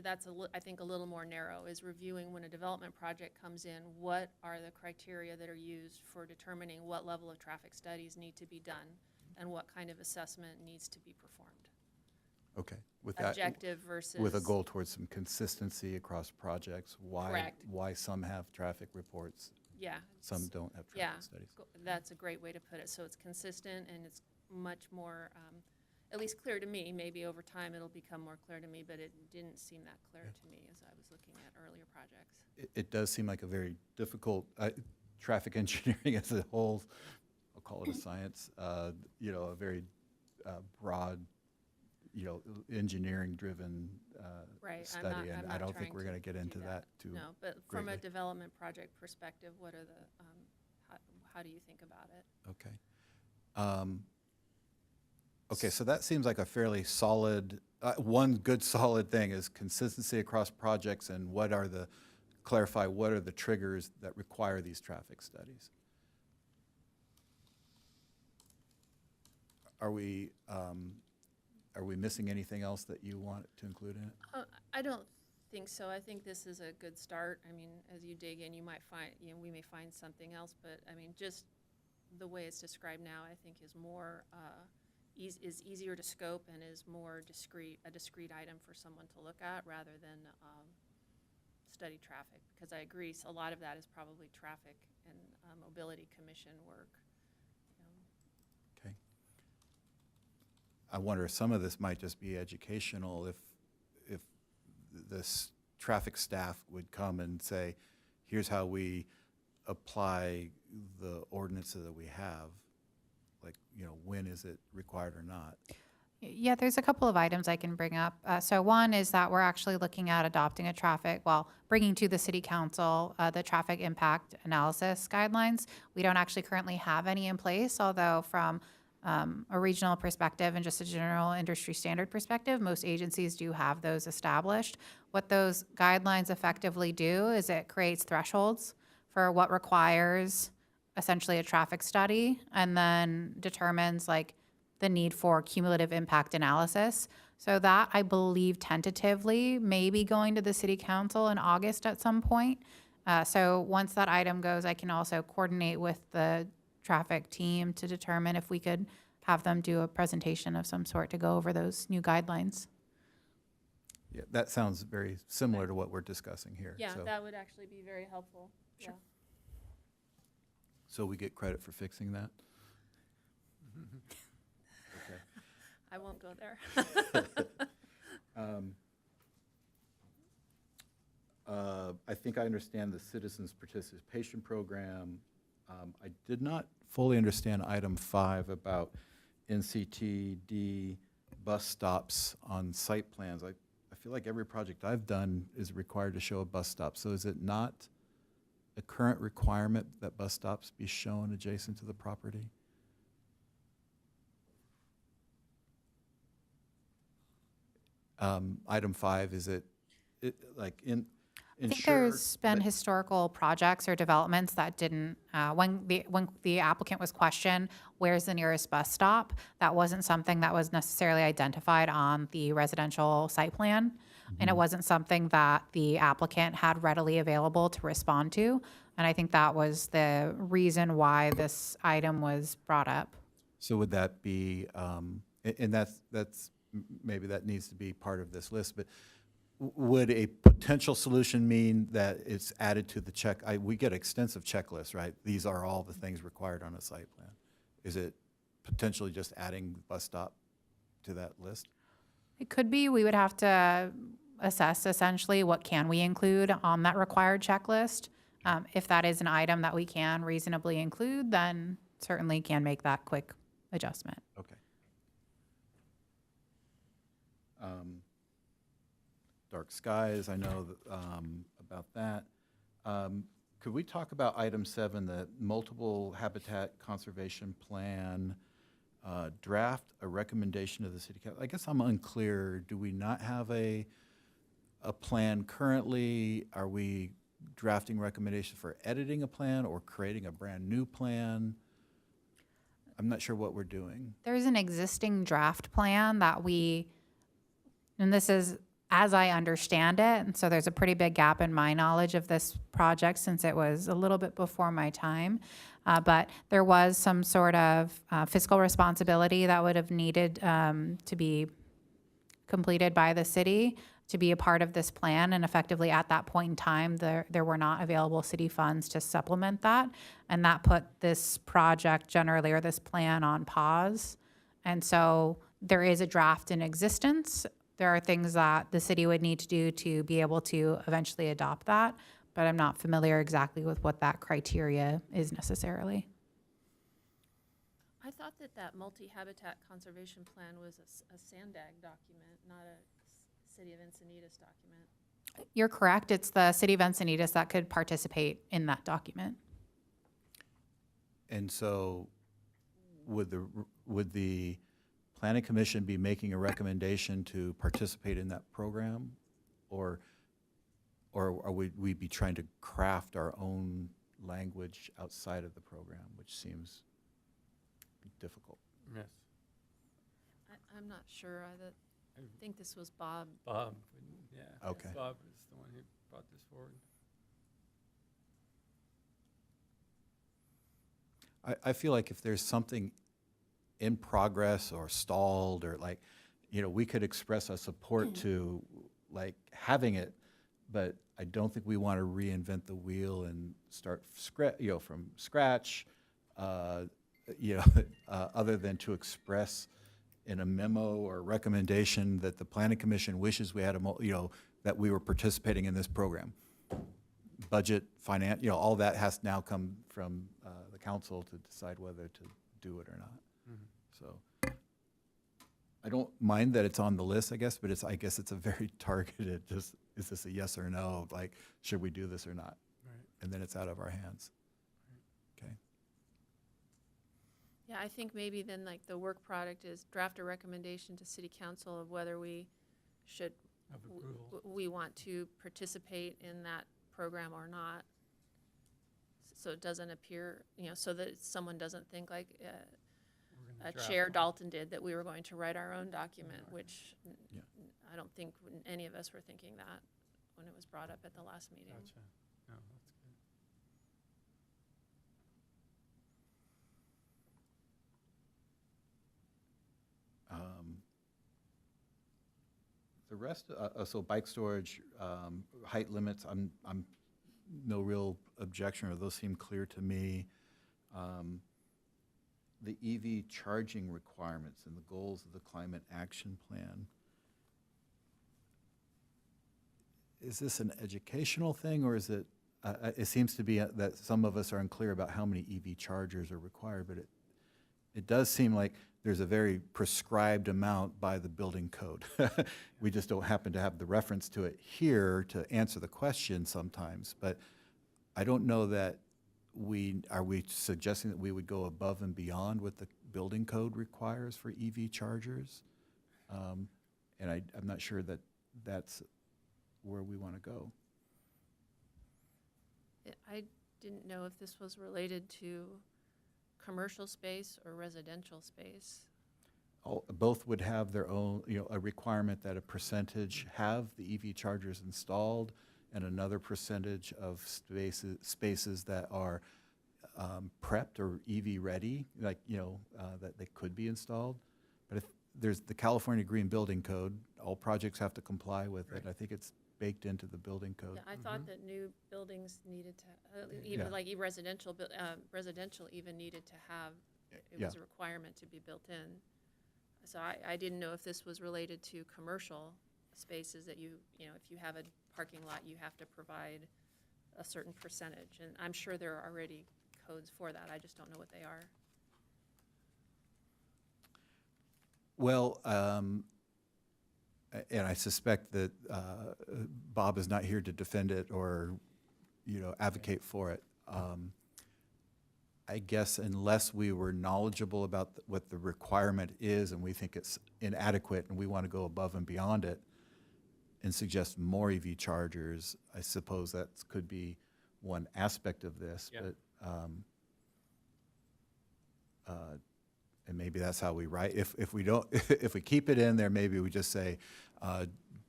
that's I think a little more narrow, is reviewing when a development project comes in, what are the criteria that are used for determining what level of traffic studies need to be done and what kind of assessment needs to be performed. Okay, with that, Objective versus. with a goal towards some consistency across projects, Correct. why some have traffic reports, Yeah. some don't have Yeah, traffic studies. that's a great way to put it. So it's consistent and it's much more, at least clear to me. Maybe over time it'll become more clear to me, but it didn't seem that clear to me as I was looking at earlier projects. It does seem like a very difficult, traffic engineering as a whole, I'll call it a science, you know, a very broad, you know, engineering-driven Right, study, and I'm I not don't think trying we're to going to get do into that too. No, but from a greatly. development project perspective, what are the, how do you think about it? Okay. Okay, so that seems like a fairly solid, one good solid thing is consistency across projects and clarify what are the triggers that require these traffic studies. Are we missing anything else that you want to include in it? I don't think so. I think this is a good start. I mean, as you dig in, you might find, you know, we may find something else, but I mean, just the way it's described now, I think is more, is easier to scope and is more a discrete item for someone to look at rather than study traffic. Because I agree, a lot of that is probably traffic and mobility commission work. Okay. I wonder if some of this might just be educational, if this traffic staff would come and say, here's how we apply the ordinances that we have. Like, you know, when is it required or not? Yeah, there's a couple of items I can bring up. So one is that we're actually looking at adopting bringing to the city council the traffic impact analysis guidelines. We don't actually currently have any in place, although from a regional perspective and just a general industry standard perspective, most agencies do have those established. What those guidelines effectively do is it creates thresholds for what requires essentially a traffic study and then determines like the need for cumulative impact analysis. So that, I believe tentatively, may be going to the city council in August at some point. So once that item goes, I can also coordinate with the traffic team to determine if we could have them do a presentation of some sort to go over those new guidelines. Yeah, that sounds very similar to what we're discussing here. Yeah, So- that would actually be very helpful. Sure. Yeah. So we get credit for fixing that? Okay. I won't go there. I think I understand the citizens participation program. I did not fully understand item 5 about NCTD bus stops on site plans. I feel like every project I've done is required to show a bus stop. So is it not a current requirement that bus stops be shown adjacent to the property? Item 5, is it like in? I think there's been historical projects or developments that didn't, when the applicant was questioned, where's the nearest bus stop? That wasn't something that was necessarily identified on the residential site plan. And it wasn't something that the applicant had readily available to respond to. And I think that was the reason why this item was brought up. So would that be, and that's maybe that needs to be part of this list, but would a potential solution mean that it's added to the check? We get extensive checklists, right? These are all the things required on a site plan. Is it potentially just adding the bus stop to that list? It could be, we would have to assess essentially what can we include on that required checklist. If that is an item that we can reasonably include, then certainly can make that quick adjustment. Okay. Dark skies, I know about that. Could we talk about item 7, the multiple habitat conservation plan, draft a recommendation to the city council? I guess I'm unclear. Do we not have a plan currently? Are we drafting recommendations for editing a plan or creating a brand new plan? I'm not sure what we're doing. There's an existing draft plan that and this is as I understand it, and so there's a pretty big gap in my knowledge of this project since it was a little bit before my time. But there was some sort of fiscal responsibility that would have needed to be completed by the city to be a part of this plan. And effectively at that point in time, there were not available city funds to supplement that. And that put this project generally, or this plan, on pause. And so there is a draft in existence. There are things that the city would need to do to be able to eventually adopt that, but I'm not familiar exactly with what that criteria is necessarily. I thought that multi-habitat conservation plan was a SANDAG document, not a City of Encinitas document. You're correct. It's the City of Encinitas that could participate in that document. And so would the Planning Commission be making a recommendation to participate in that program? Or are we be trying to craft our own language outside of the program, which seems difficult? Yes. I'm not sure. I think this was Bob. Bob, yeah. Okay. Bob is the one who brought this forward. I feel like if there's something in progress or stalled, or like, we could express our support to like having it, but I don't think we want to reinvent the wheel and start from scratch, other than to express in a memo or recommendation that the Planning Commission wishes we had that we were participating in this program. Budget, finance, all that has to now come from the council to decide whether to do it or not. So I don't mind that it's on the list, I guess, but I guess it's a very targeted, just, is this a yes or no? Like, should we do this or not? Right. And then it's out of our hands. Okay. Yeah, I think maybe then like the work product is draft a recommendation to city council of whether we should, Of approval. we want to participate in that program or not. So it doesn't appear, so that someone doesn't think like, Chair Dalton did, that we were going to write our own document, which Yeah. I don't think any of us were thinking that when it was brought up at the last meeting. Gotcha. No, that's good. The rest, so bike storage, height limits, I'm no real objection, or those seem clear to me. The EV charging requirements and the goals of the climate action plan. Is this an educational thing, or is it, it seems to be that some of us are unclear about how many EV chargers are required, but it does seem like there's a very prescribed amount by the building code. We just don't happen to have the reference to it here to answer the question sometimes, but I don't know that are we suggesting that we would go above and beyond what the building code requires for EV chargers? And I'm not sure that that's where we want to go. I didn't know if this was related to commercial space or residential space. Both would have their own, a requirement that a percentage have the EV chargers installed, and another percentage of spaces that are prepped or EV ready, like, that they could be installed. But if there's the California Green Building Code, all projects have to comply with it. I think it's baked into the building code. Yeah, I thought that new buildings needed to, Yeah. even like residential even needed to have, it was a requirement to be built in. So I didn't know if this was related to commercial spaces that if you have a parking lot, you have to provide a certain percentage. And I'm sure there are already codes for that. I just don't know what they are. Well, and I suspect that Bob is not here to defend it or, advocate for it. I guess unless we were knowledgeable about what the requirement is and we think it's inadequate and we want to go above and beyond it and suggest more EV chargers, I suppose that could be one aspect of this. Yeah. But and maybe that's how we write. If we don't, if we keep it in there, maybe we just say,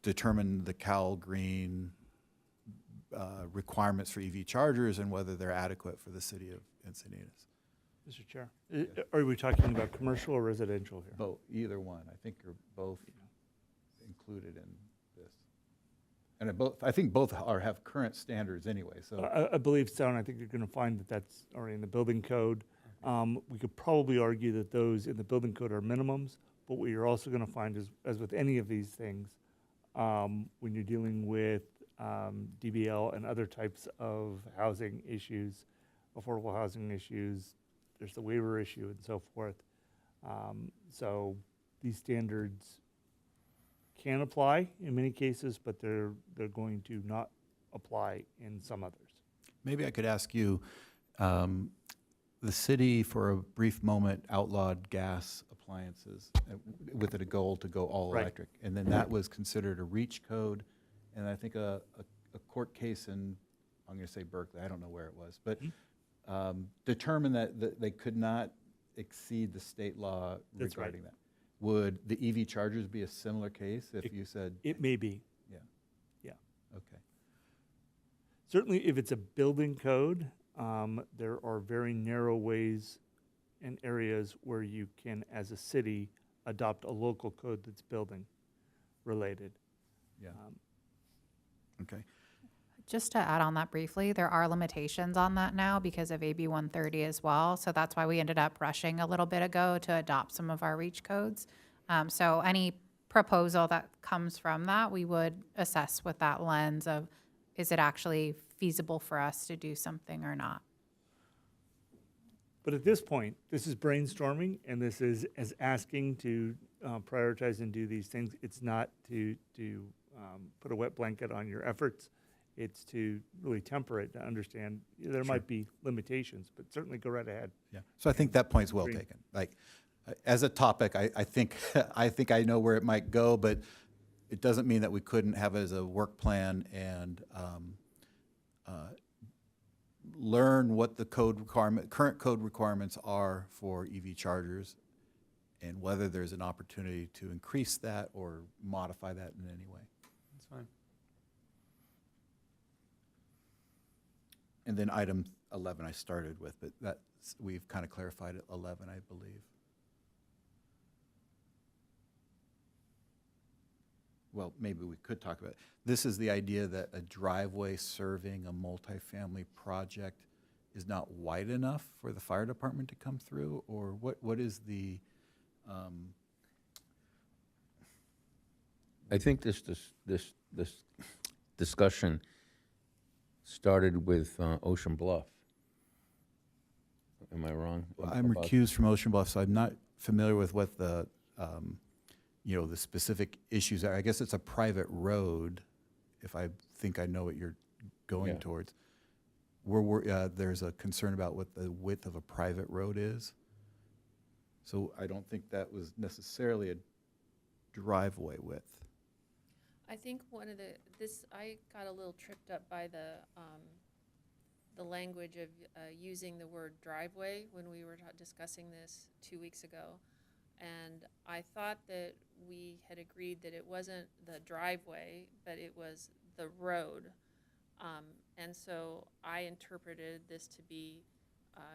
determine the Cal Green requirements for EV chargers and whether they're adequate for the city of Encinitas. Mr. Chair, are we talking about commercial or residential here? Both, either one. I think are both included in this. And I think both have current standards anyway, so. I believe so, and I think you're going to find that that's already in the building code. We could probably argue that those in the building code are minimums, but what you're also going to find is, as with any of these things, when you're dealing with DBL and other types of housing issues, affordable housing issues, there's the waiver issue and so forth. So these standards can apply in many cases, but they're going to not apply in some others. Maybe I could ask you, the city for a brief moment outlawed gas appliances with a goal to go all Right. electric. And then that was considered a reach code. And I think a court case in, I'm going to say Berkeley, I don't know where it was, but determined that they could not exceed the state law That's right. regarding that. Would the EV chargers be a similar case if you said? It may be. Yeah. Yeah. Okay. Certainly, if it's a building code, there are very narrow ways and areas where you can, as a city, adopt a local code that's building related. Yeah. Okay. Just to add on that briefly, there are limitations on that now because of AB 130 as well. So that's why we ended up rushing a little bit ago to adopt some of our REACH codes. So any proposal that comes from that, we would assess with that lens of, is it actually feasible for us to do something or not? But at this point, this is brainstorming, and this is as asking to prioritize and do these things. It's not to put a wet blanket on your efforts. It's to really temper it, to understand there might be limitations, but certainly go right ahead. Yeah. So I think that point's well Agreed. taken. Like, as a topic, I think I know where it might go, but it doesn't mean that we couldn't have it as a work plan and learn what the current code requirements are for EV chargers, and whether there's an opportunity to increase that or modify that in any way. That's fine. And then item 11 I started with, but that's, we've kind of clarified it, 11, I believe. Well, maybe we could talk about, this is the idea that a driveway serving a multifamily project is not wide enough for the fire department to come through, or what is the, I think this discussion started with Ocean Bluff. Am I wrong? I'm About- recused from Ocean Bluff, so I'm not familiar with what the, the specific issues are. I guess it's a private road, if I think I know what you're going Yeah. towards. There's a concern about what the width of a private road is. So I don't think that was necessarily a driveway width. I think one of I got a little tripped up by the language of using the word driveway when we were discussing this 2 weeks ago. And I thought that we had agreed that it wasn't the driveway, but it was the road. And so I interpreted this to be,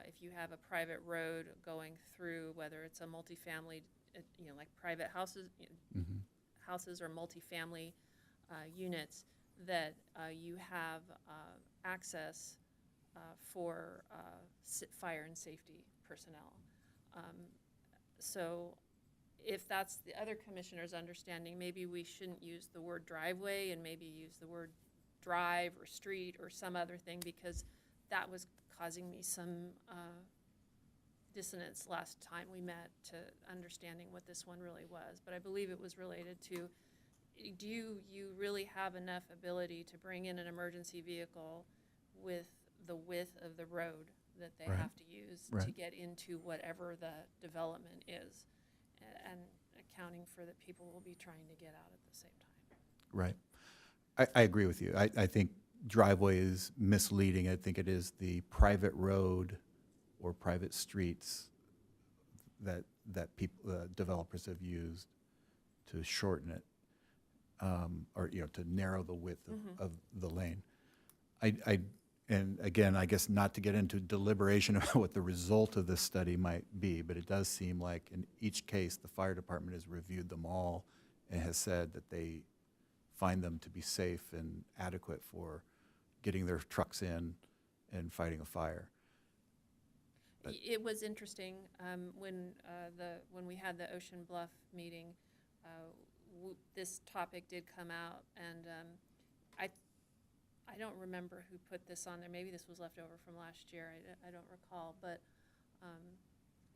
if you have a private road going through, whether it's a multifamily, like private houses, houses or multifamily units, that you have access for fire and safety personnel. So if that's the other commissioner's understanding, maybe we shouldn't use the word driveway and maybe use the word drive or street or some other thing, because that was causing me some dissonance last time we met to understanding what this one really was. But I believe it was related to, do you really have enough ability to bring in an emergency vehicle with the width of the road that they Right. have to use to Right. get into whatever the development is, and accounting for that people will be trying to get out at the same time. Right. I agree with you. I think driveway is misleading. I think it is the private road or private streets that people, developers have used to shorten it, or, to narrow the width of the lane. And again, I guess not to get into deliberation about what the result of this study might be, but it does seem like in each case, the fire department has reviewed them all and has said that they find them to be safe and adequate for getting their trucks in and fighting a fire. But- It was interesting, when we had the Ocean Bluff meeting, this topic did come out, and I don't remember who put this on there. Maybe this was left over from last year. I don't recall, but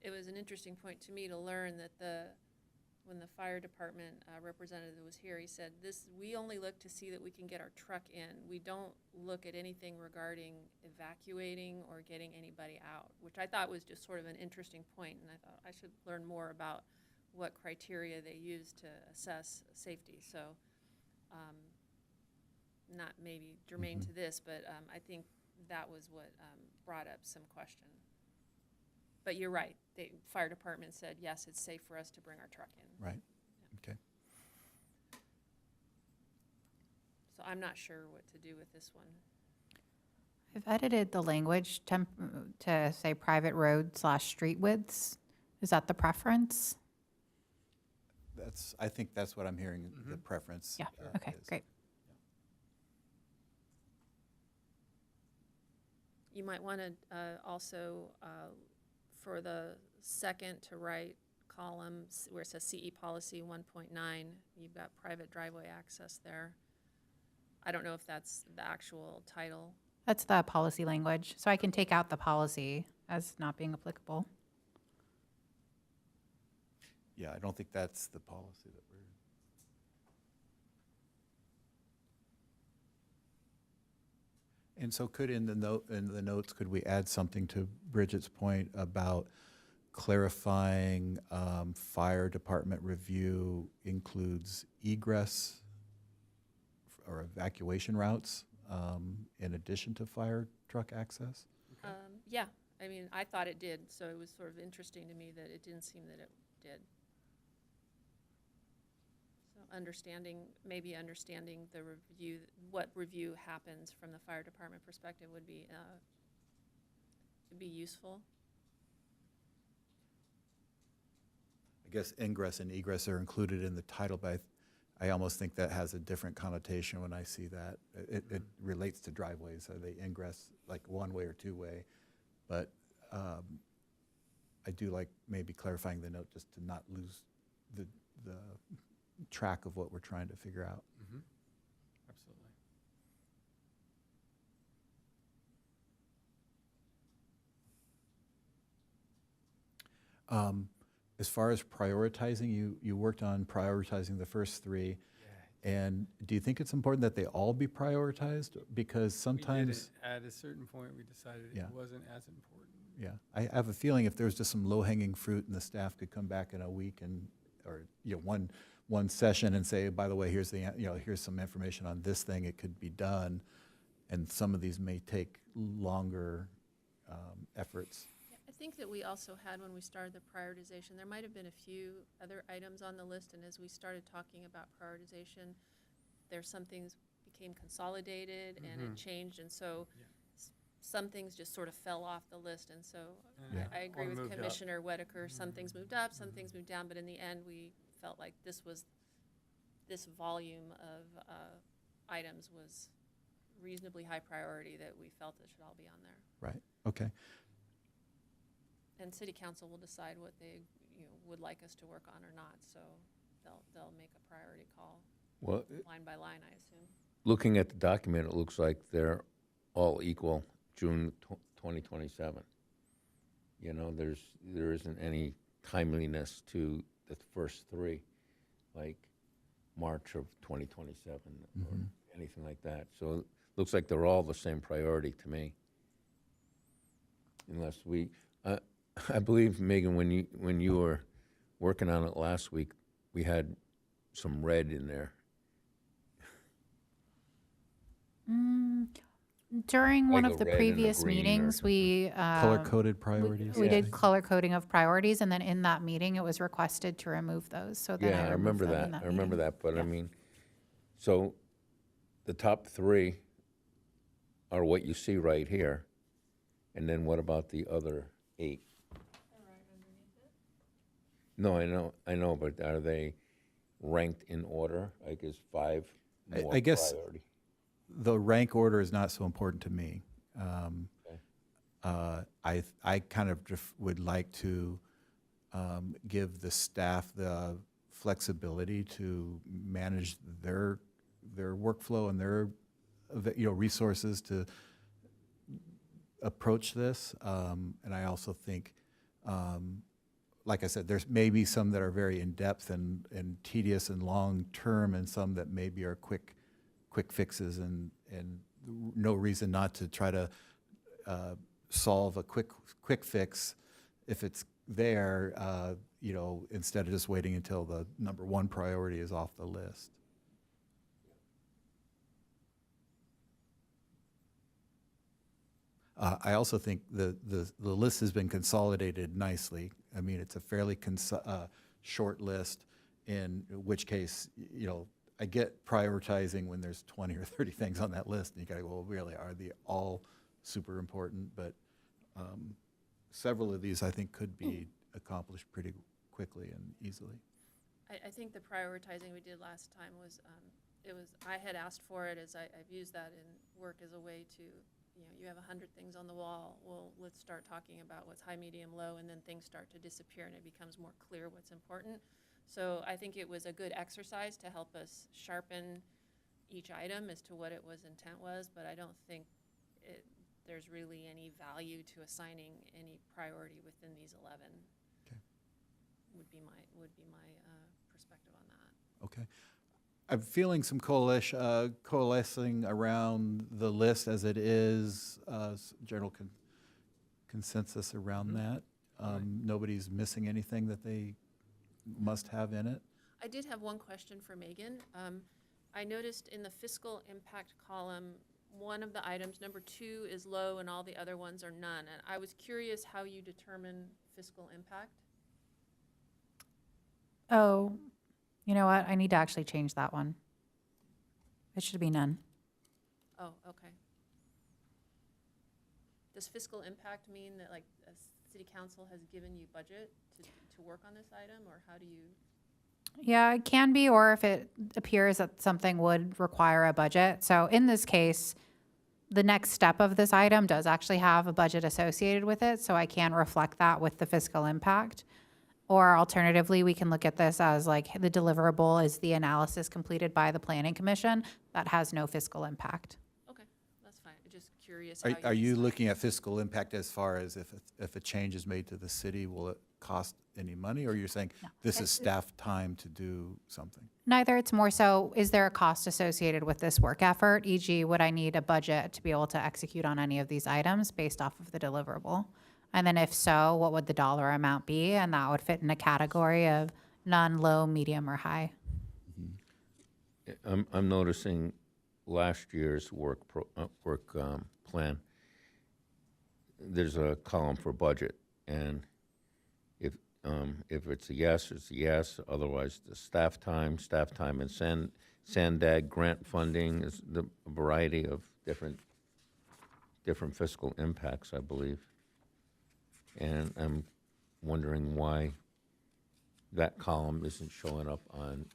it was an interesting point to me to learn that when the fire department representative was here, he said, we only look to see that we can get our truck in. We don't look at anything regarding evacuating or getting anybody out, which I thought was just sort of an interesting point, and I thought I should learn more about what criteria they use to assess safety. So not maybe germane to this, but I think that was what brought up some question. But you're right. The fire department said, yes, it's safe for us to bring our truck in. Right, okay. So I'm not sure what to do with this one. I've edited the language to say private road / street widths. Is that the preference? I think that's what I'm hearing, the preference. Yeah, okay, is. great. You might want to also, for the second to right column where it says CE policy 1.9, you've got private driveway access there. I don't know if that's the actual title. That's the policy language, so I can take out the policy as not being applicable. Yeah, I don't think that's the policy that we're. And so could in the notes, could we add something to Bridget's point about clarifying fire department review includes egress or evacuation routes in addition to fire truck access? Yeah, I mean, I thought it did, so it was sort of interesting to me that it didn't seem that it did. maybe understanding the review, what review happens from the fire department perspective would be useful. I guess ingress and egress are included in the title, but I almost think that has a different connotation when I see that. It relates to driveways. Are they ingress like one way or two way? But I do like maybe clarifying the note just to not lose the track of what we're trying to figure out. Absolutely. As far as prioritizing, you worked on prioritizing the first three. And do you think it's important that they all be prioritized? Because sometimes, We did it. At a certain point, we decided Yeah. it wasn't as important. yeah, I have a feeling if there's just some low-hanging fruit and the staff could come back in a week and, or, one session and say, by the way, here's here's some information on this thing, it could be done. And some of these may take longer efforts. I think that we also had, when we started the prioritization, there might have been a few other items on the list, and as we started talking about prioritization, some things became consolidated and it changed, and so some things just sort of fell off the list, and so Yeah. I agree Or with moved up. Commissioner Whitaker, some things moved up, some things moved down, but in the end, we felt like this volume of items was reasonably high priority that we felt it should all be on there. Right, okay. And city council will decide what they, would like us to work on or not, so they'll make a priority call, Well, line by line, I assume. looking at the document, it looks like they're all equal June 2027. There isn't any timeliness to the first three, like March of 2027 or anything like that. So it looks like they're all the same priority to me. Unless I believe, Megan, when you were working on it last week, we had some red in there. During one Like of a the red and a previous green or meetings, something. we Color-coded priorities? we did color coding of priorities, and then in that meeting, it was requested to remove those. So then Yeah, I removed remember them in that. I remember meeting. that, but I Yeah. mean, so the top three are what you see right here. And then what about the other 8? No, I know, but are they ranked in order? Like is 5 more I guess- priority? The rank order is not so important to me. I kind of just would like to give the staff the flexibility to manage their workflow and their resources to approach this. And I also think, like I said, there's maybe some that are very in-depth and tedious and long-term, and some that maybe are quick fixes, and no reason not to try to solve a quick fix if it's there, instead of just waiting until the number one priority is off the list. I also think the list has been consolidated nicely. I mean, it's a fairly short list, in which case, I get prioritizing when there's 20 or 30 things on that list, and you gotta go, well, really, are they all super important? But several of these, I think, could be accomplished pretty quickly and easily. I think the prioritizing we did last time was, I had asked for it, as I've used that in work as a way to, you have 100 things on the wall, well, let's start talking about what's high, medium, low, and then things start to disappear and it becomes more clear what's important. So I think it was a good exercise to help us sharpen each item as to what it was intent was, but I don't think there's really any value to assigning any priority within these 11. Okay. Would be my perspective on that. Okay. I'm feeling some coalescing around the list as it is, general consensus around that. Nobody's missing anything that they must have in it. I did have one question for Megan. I noticed in the fiscal impact column, one of the items, number 2, is low and all the other ones are none. And I was curious how you determine fiscal impact. Oh, You know what? I need to actually change that one. It should be none. Oh, okay. Does fiscal impact mean that like a city council has given you budget to work on this item, or how do you? Yeah, it can be, or if it appears that something would require a budget. So in this case, the next step of this item does actually have a budget associated with it, so I can reflect that with the fiscal impact. Or alternatively, we can look at this as like the deliverable is the analysis completed by the Planning Commission that has no fiscal impact. Okay, that's fine. I'm just curious. how Are you decide. looking at fiscal impact as far as if a change is made to the city, will it cost any money? Or you're saying this is staff time to do something? Neither, it's more so, is there a cost associated with this work effort? E.g., would I need a budget to be able to execute on any of these items based off of the deliverable? And then if so, what would the dollar amount be? And that would fit in a category of none, low, medium, or high. I'm noticing last year's work plan. There's a column for budget, and if it's a yes, it's a yes. Otherwise, the staff time and Sandag grant funding is the variety of different fiscal impacts, I believe. And I'm wondering why that column isn't showing up on.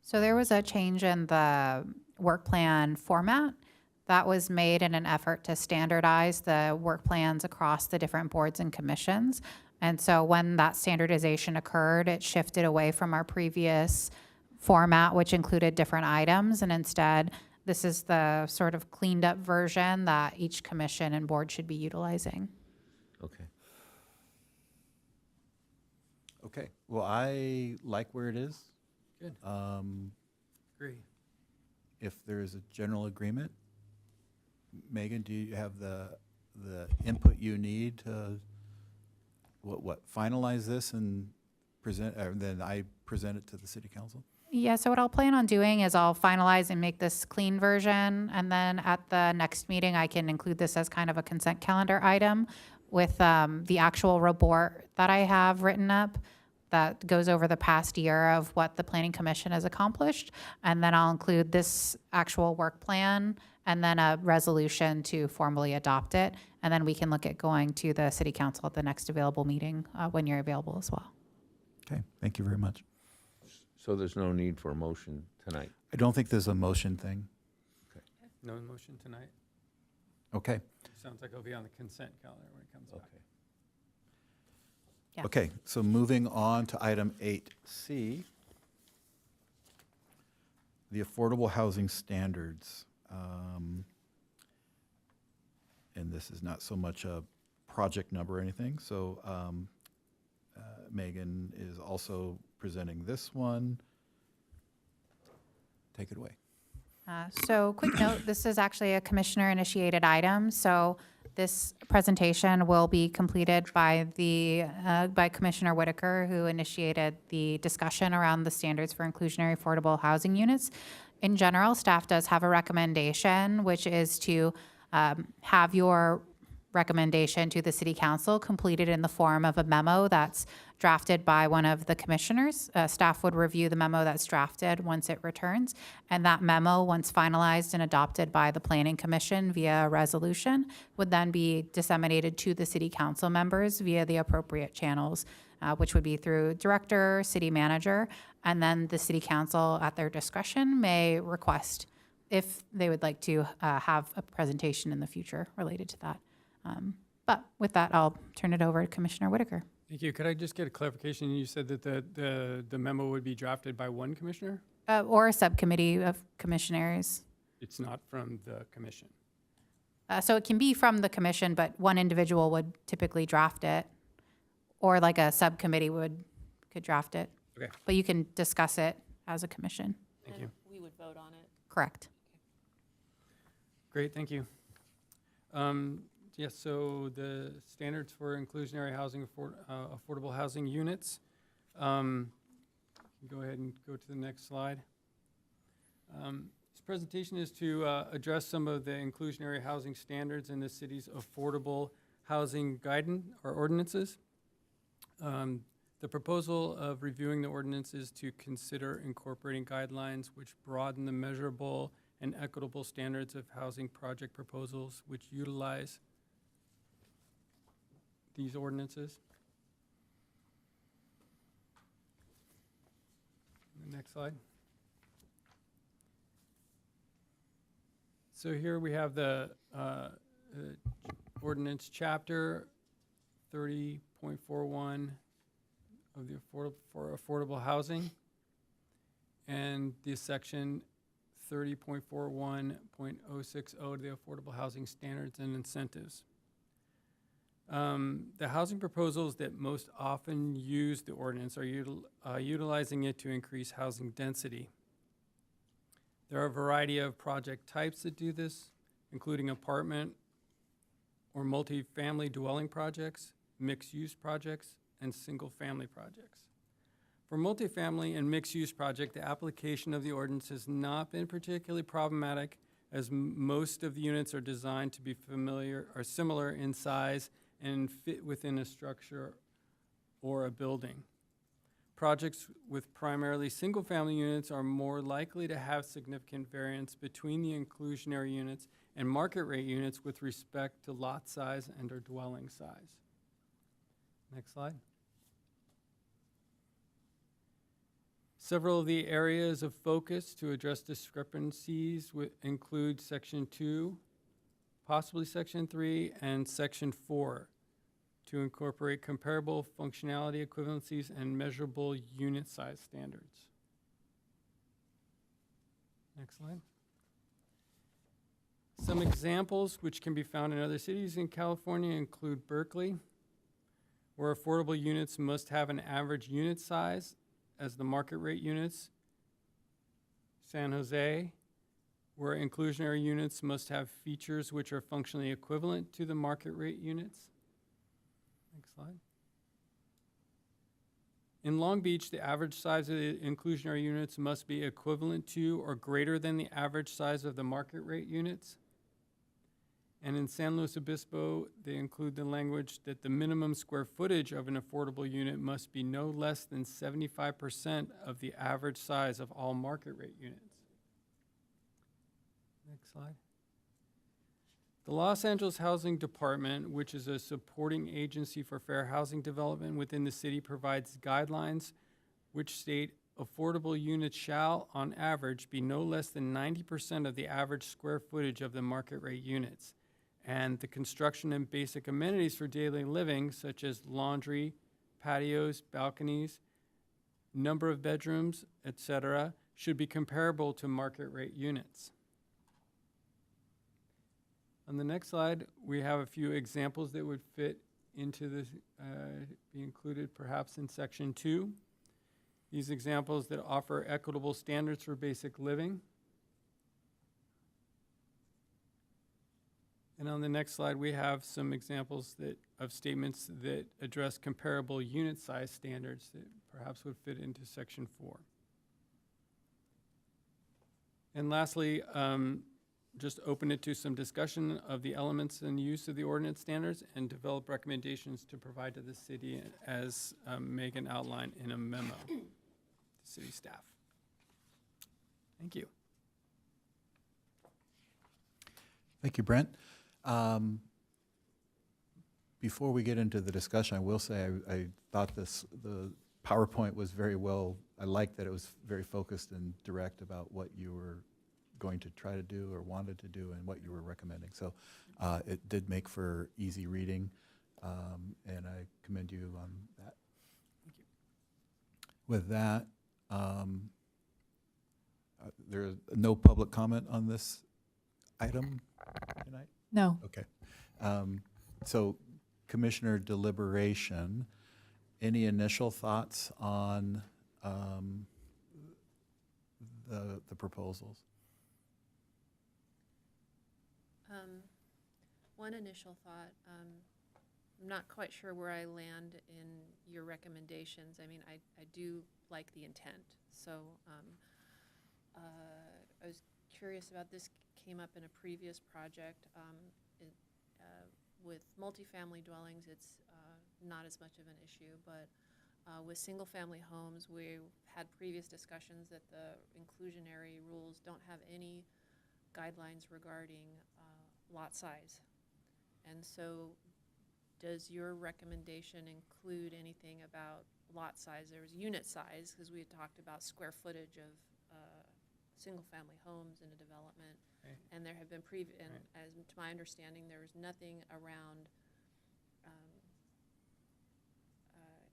So there was a change in the work plan format that was made in an effort to standardize the work plans across the different boards and commissions. And so when that standardization occurred, it shifted away from our previous format, which included different items, and instead, this is the sort of cleaned up version that each commission and board should be utilizing. Okay. Okay, well, I like where it is. Good. Agree. If there is a general agreement, Megan, do you have the input you need to finalize this and present, or then I present it to the city council? Yeah, so what I'll plan on doing is I'll finalize and make this clean version, and then at the next meeting, I can include this as kind of a consent calendar item with the actual report that I have written up that goes over the past year of what the Planning Commission has accomplished. And then I'll include this actual work plan and then a resolution to formally adopt it. And then we can look at going to the city council at the next available meeting when you're available as well. Okay, thank you very much. So there's no need for a motion tonight. I don't think there's a motion thing. No motion tonight. Okay, Sounds like it'll be on the consent calendar when it comes back. Okay. Yeah. okay, so moving on to item 8C, the affordable housing standards. And this is not so much a project number or anything, so Megan is also presenting this one. Take it away. So quick note, this is actually a commissioner-initiated item. So this presentation will be completed by by Commissioner Whitaker, who initiated the discussion around the standards for inclusionary affordable housing units. In general, staff does have a recommendation, which is to have your recommendation to the city council completed in the form of a memo that's drafted by one of the commissioners. Staff would review the memo that's drafted once it returns, and that memo, once finalized and adopted by the Planning Commission via a resolution, would then be disseminated to the city council members via the appropriate channels, which would be through director, city manager, and then the city council at their discretion may request if they would like to have a presentation in the future related to that. But with that, I'll turn it over to Commissioner Whitaker. Thank you. Could I just get a clarification? You said that the memo would be drafted by one commissioner? Or a subcommittee of commissioners. It's not from the commission. So it can be from the commission, but one individual would typically draft it, or like a subcommittee could draft it. Okay. But you can discuss it as a commission. Thank you. We would vote on it. Correct. Great, thank you. Yes, so the standards for inclusionary housing, affordable housing units. Go ahead and go to the next slide. This presentation is to address some of the inclusionary housing standards in the city's affordable housing guidance or ordinances. The proposal of reviewing the ordinance is to consider incorporating guidelines which broaden the measurable and equitable standards of housing project proposals which utilize these ordinances. The next slide. So here we have the ordinance chapter 30.41 of the for affordable housing, and the section 30.41.060 of the Affordable Housing Standards and Incentives. The housing proposals that most often use the ordinance are utilizing it to increase housing density. There are a variety of project types that do this, including apartment or multi-family dwelling projects, mixed-use projects, and single-family projects. For multifamily and mixed-use project, the application of the ordinance has not been particularly problematic, as most of the units are designed to be similar in size and fit within a structure or a building. Projects with primarily single-family units are more likely to have significant variance between the inclusionary units and market rate units with respect to lot size and or dwelling size. Next slide. Several of the areas of focus to address discrepancies include Section 2, possibly Section 3, and Section 4 to incorporate comparable functionality equivalencies and measurable unit size standards. Next slide. Some examples which can be found in other cities in California include Berkeley, where affordable units must have an average unit size as the market rate units. San Jose, where inclusionary units must have features which are functionally equivalent to the market rate units. Next slide. In Long Beach, the average size of the inclusionary units must be equivalent to or greater than the average size of the market rate units. And in San Luis Obispo, they include the language that the minimum square footage of an affordable unit must be no less than 75% of the average size of all market rate units. Next slide. The Los Angeles Housing Department, which is a supporting agency for fair housing development within the city, provides guidelines which state affordable units shall, on average, be no less than 90% of the average square footage of the market rate units. And the construction and basic amenities for daily living, such as laundry, patios, balconies, number of bedrooms, etc., should be comparable to market rate units. On the next slide, we have a few examples that would fit into this, be included perhaps in Section 2. These examples that offer equitable standards for basic living. And on the next slide, we have some examples of statements that address comparable unit size standards that perhaps would fit into Section 4. And lastly, just open it to some discussion of the elements and use of the ordinance standards and develop recommendations to provide to the city as Megan outlined in a memo to city staff. Thank you. Thank you, Brent. Before we get into the discussion, I will say I thought the PowerPoint was very well. I liked that it was very focused and direct about what you were going to try to do or wanted to do and what you were recommending. So it did make for easy reading, and I commend you on that. Thank you. With that, there's no public comment on this item tonight? No. Okay. So Commissioner deliberation, any initial thoughts on the proposals? One initial thought, I'm not quite sure where I land in your recommendations. I mean, I do like the intent. So I was curious about this, came up in a previous project. With multifamily dwellings, it's not as much of an issue, but With single-family homes, we've had previous discussions that the inclusionary rules don't have any guidelines regarding lot size. And so does your recommendation include anything about lot size? There was unit size, because we had talked about square footage of single-family homes in a development. Right. And there have been and as to my understanding, there was nothing around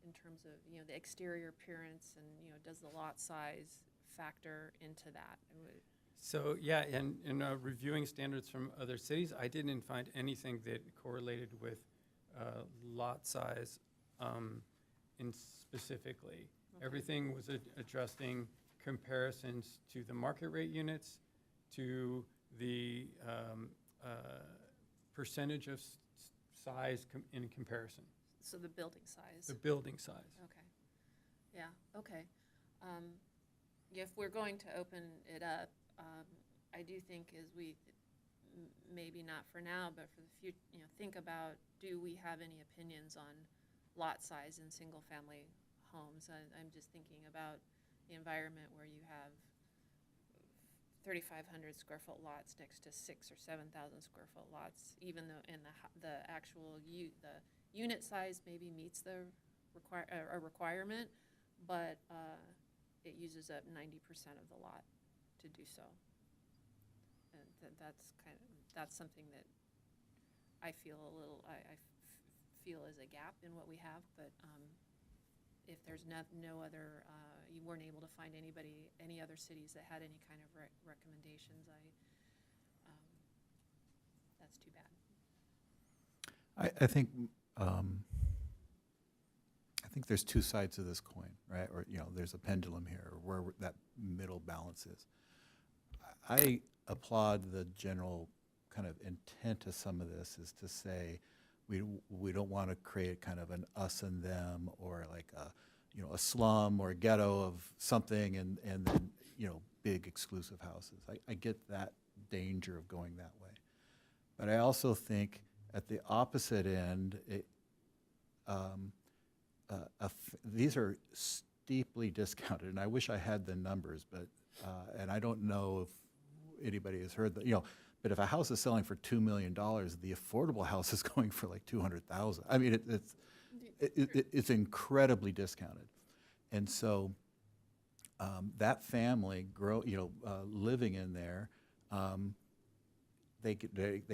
in terms of, the exterior appearance and, does the lot size factor into that? So, yeah, and in reviewing standards from other cities, I didn't find anything that correlated with lot size in specifically. Okay. Everything was addressing comparisons to the market rate units, to the percentage of size in comparison, So the building size? the building size. Okay. Yeah, okay. If we're going to open it up, I do think maybe not for now, but for the future, think about, do we have any opinions on lot size in single-family homes? I'm just thinking about the environment where you have 3,500 square foot lots next to 6,000 or 7,000 square foot lots, even though in the actual the unit size maybe meets the requirement, but it uses up 90% of the lot to do so. And that's something that I feel feel is a gap in what we have, but if there's no other, you weren't able to find any other cities that had any kind of recommendations, that's too bad. I think there's two sides of this coin, right? Or, there's a pendulum here, where that middle balance is. I applaud the general kind of intent of some of this, is to say we don't want to create kind of an us and them, or like a slum or a ghetto of something, and then big exclusive houses. I get that danger of going that way, but I also think at the opposite end, these are steeply discounted, and I wish I had the numbers, but and I don't know if anybody has heard that. But if a house is selling for $2 million, the affordable house is going for like $200,000. I mean, it's incredibly discounted, and so that family living in there, they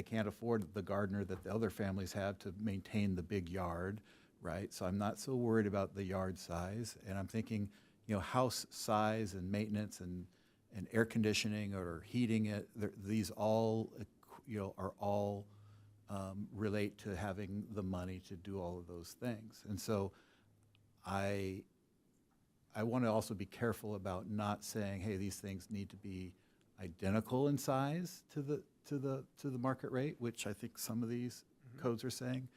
can't afford the gardener that the other families have to maintain the big yard, right? So I'm not so worried about the yard size, and I'm thinking, house size and maintenance and air conditioning or heating it, these all, are all relate to having the money to do all of those things. And so I want to also be careful about not saying, hey, these things need to be identical in size to the market rate, which I think some of these codes are saying.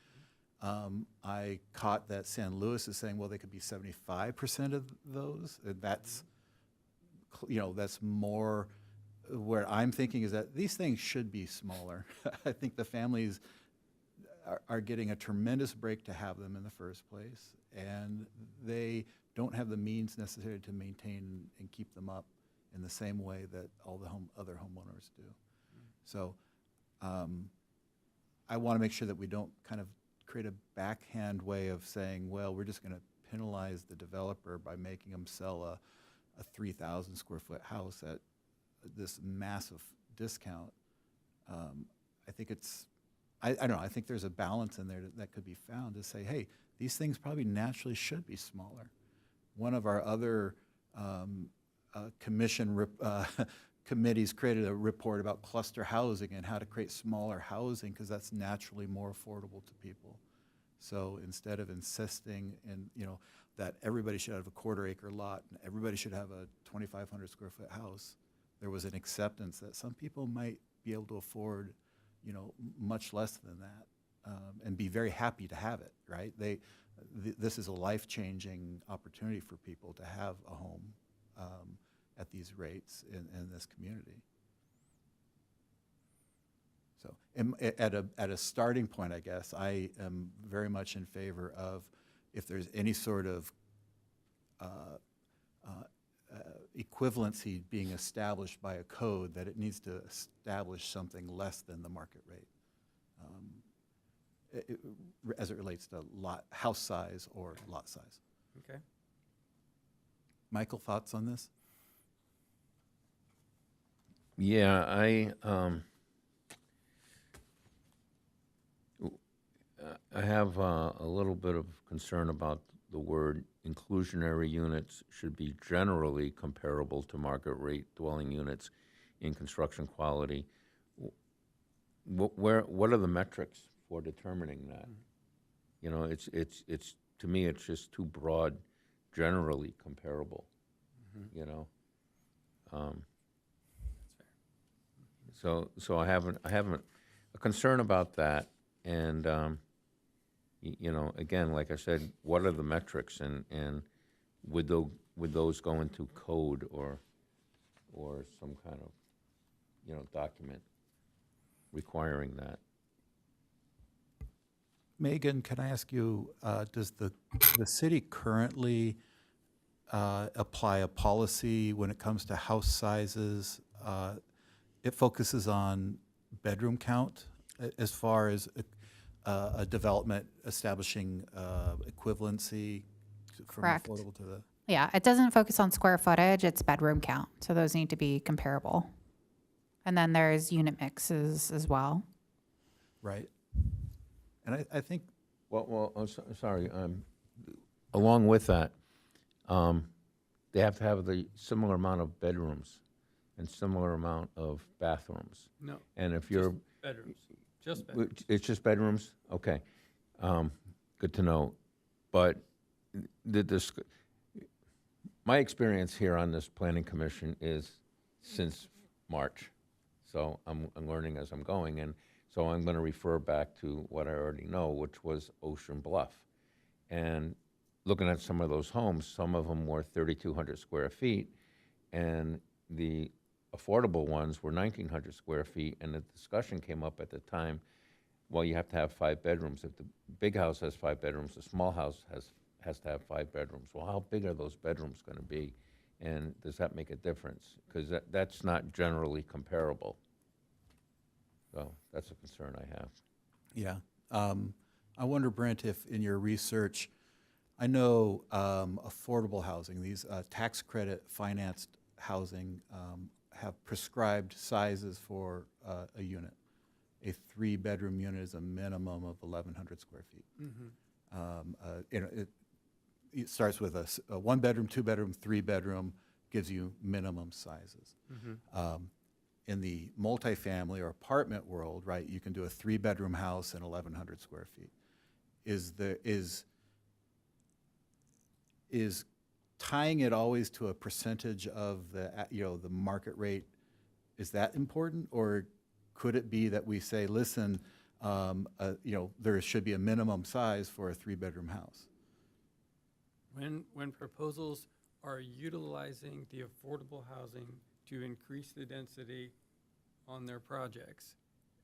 I caught that San Luis is saying, well, they could be 75% of those. And that's that's more where I'm thinking, is that these things should be smaller. I think the families are getting a tremendous break to have them in the first place, and they don't have the means necessary to maintain and keep them up in the same way that all the other homeowners do. So I want to make sure that we don't kind of create a backhand way of saying, well, we're just going to penalize the developer by making them sell a 3,000 square foot house at this massive discount. I think I don't know, I think there's a balance in there that could be found to say, hey, these things probably naturally should be smaller. One of our other committees created a report about cluster housing and how to create smaller housing, because that's naturally more affordable to people. So instead of insisting that everybody should have a quarter-acre lot and everybody should have a 2,500 square foot house, there was an acceptance that some people might be able to afford, much less than that, and be very happy to have it. Right? This is a life-changing opportunity for people to have a home at these rates in this community. So at a starting point, I guess, I am very much in favor of, if there's any sort of equivalency being established by a code, that it needs to establish something less than the market rate as it relates to house size or lot size. Okay. Michael, thoughts on this? Yeah, I have a little bit of concern about the word inclusionary units should be generally comparable to market rate dwelling units in construction quality. What are the metrics for determining that? You know, it's to me, it's just too broad, generally comparable, you know? So I have a concern about that, and you know, again, like I said, what are the metrics, and would those go into code or some kind of, you know, document requiring that? Megan, can I ask you, does the city currently apply a policy when it comes to house sizes? It focuses on bedroom count as far as a development establishing equivalency from Correct. affordable to the. Yeah, it doesn't focus on square footage, it's bedroom count. So those need to be comparable. And then there's unit mixes as well. Right. And I think. Well, sorry. Along with that, they have to have the similar amount of bedrooms and similar amount of bathrooms. No. And if you're Bedrooms, just bedrooms. It's just bedrooms? Okay. Good to know. But my experience here on this planning commission is since March. So I'm learning as I'm going. And so I'm going to refer back to what I already know, which was Ocean Bluff. And looking at some of those homes, some of them were 3,200 square feet, and the affordable ones were 1,900 square feet, and the discussion came up at the time, well, you have to have 5 bedrooms. If the big house has 5 bedrooms, the small house has to have 5 bedrooms. Well, how big are those bedrooms going to be, and does that make a difference? Because that's not generally comparable. So that's a concern I have. Yeah. I wonder, Brent, if in your research, I know affordable housing, these tax credit financed housing have prescribed sizes for a unit. A 3-bedroom unit is a minimum of 1,100 square feet. You know, it starts with a 1-bedroom, 2-bedroom, 3-bedroom, gives you minimum sizes. In the multifamily or apartment world, right, you can do a 3-bedroom house and 1,100 square feet. Is tying it always to a percentage of the the market rate, is that important, or could it be that we say, listen, there should be a minimum size for a 3-bedroom house? When proposals are utilizing the affordable housing to increase the density on their projects,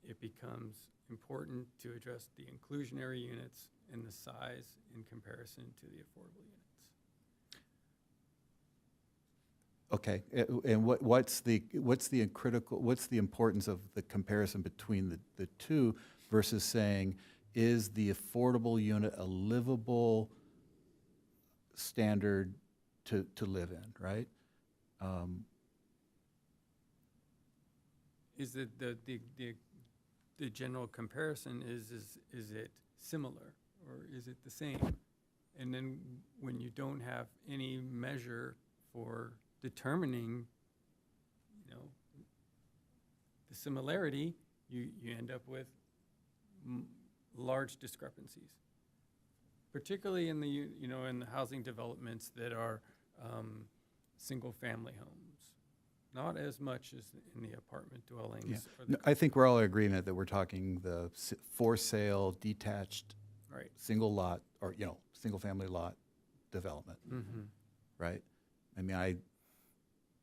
it becomes important to address the inclusionary units and the size in comparison to the affordable units. Okay, and what's the importance of the comparison between the two versus saying, is the affordable unit a livable standard to live in, right? Is it the general comparison is it similar or is it the same? And then when you don't have any measure for determining, the similarity, you end up with large discrepancies, particularly in the in the housing developments that are single-family homes. Not as much as in the apartment dwellings. Yeah. Or the, I think we're all in agreement that we're talking the for sale, detached, right. single lot, or single family lot development, right? I mean, I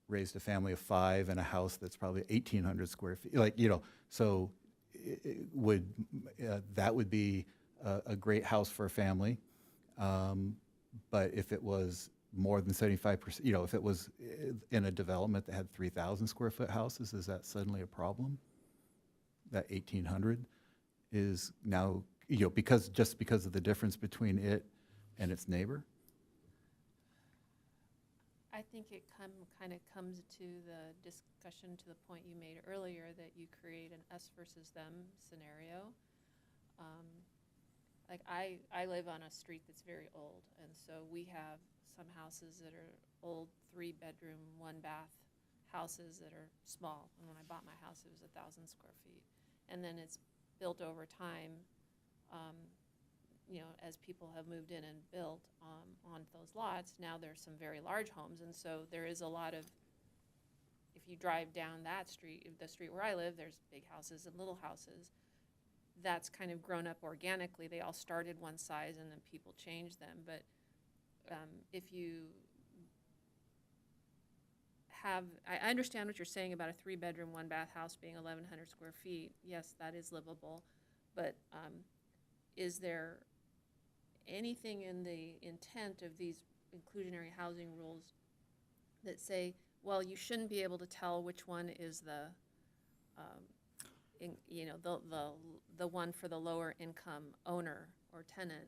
raised a family of 5 in a house that's probably 1,800 square feet. So that would be a great house for a family. But if it was more than 75%, you know, if it was in a development that had 3,000 square foot houses, is that suddenly a problem? That 1,800 is now, you know, just because of the difference between it and its neighbor? I think it kind of comes to the discussion to the point you made earlier that you create an us versus them scenario. Like I live on a street that's very old, and so we have some houses that are old 3-bedroom, 1-bath houses that are small. And when I bought my house, it was 1,000 square feet. And then it's built over time, you know, as people have moved in and built on those lots. Now there's some very large homes, and so there is a lot of, if you drive down that street, the street where I live, there's big houses and little houses. That's kind of grown up organically. They all started one size and then people changed them. But if you have, I understand what you're saying about a 3-bedroom, 1-bath house being 1,100 square feet. Yes, that is livable. But is there anything in the intent of these inclusionary housing rules that say, well, you shouldn't be able to tell which one is the you know, the one for the lower income owner or tenant?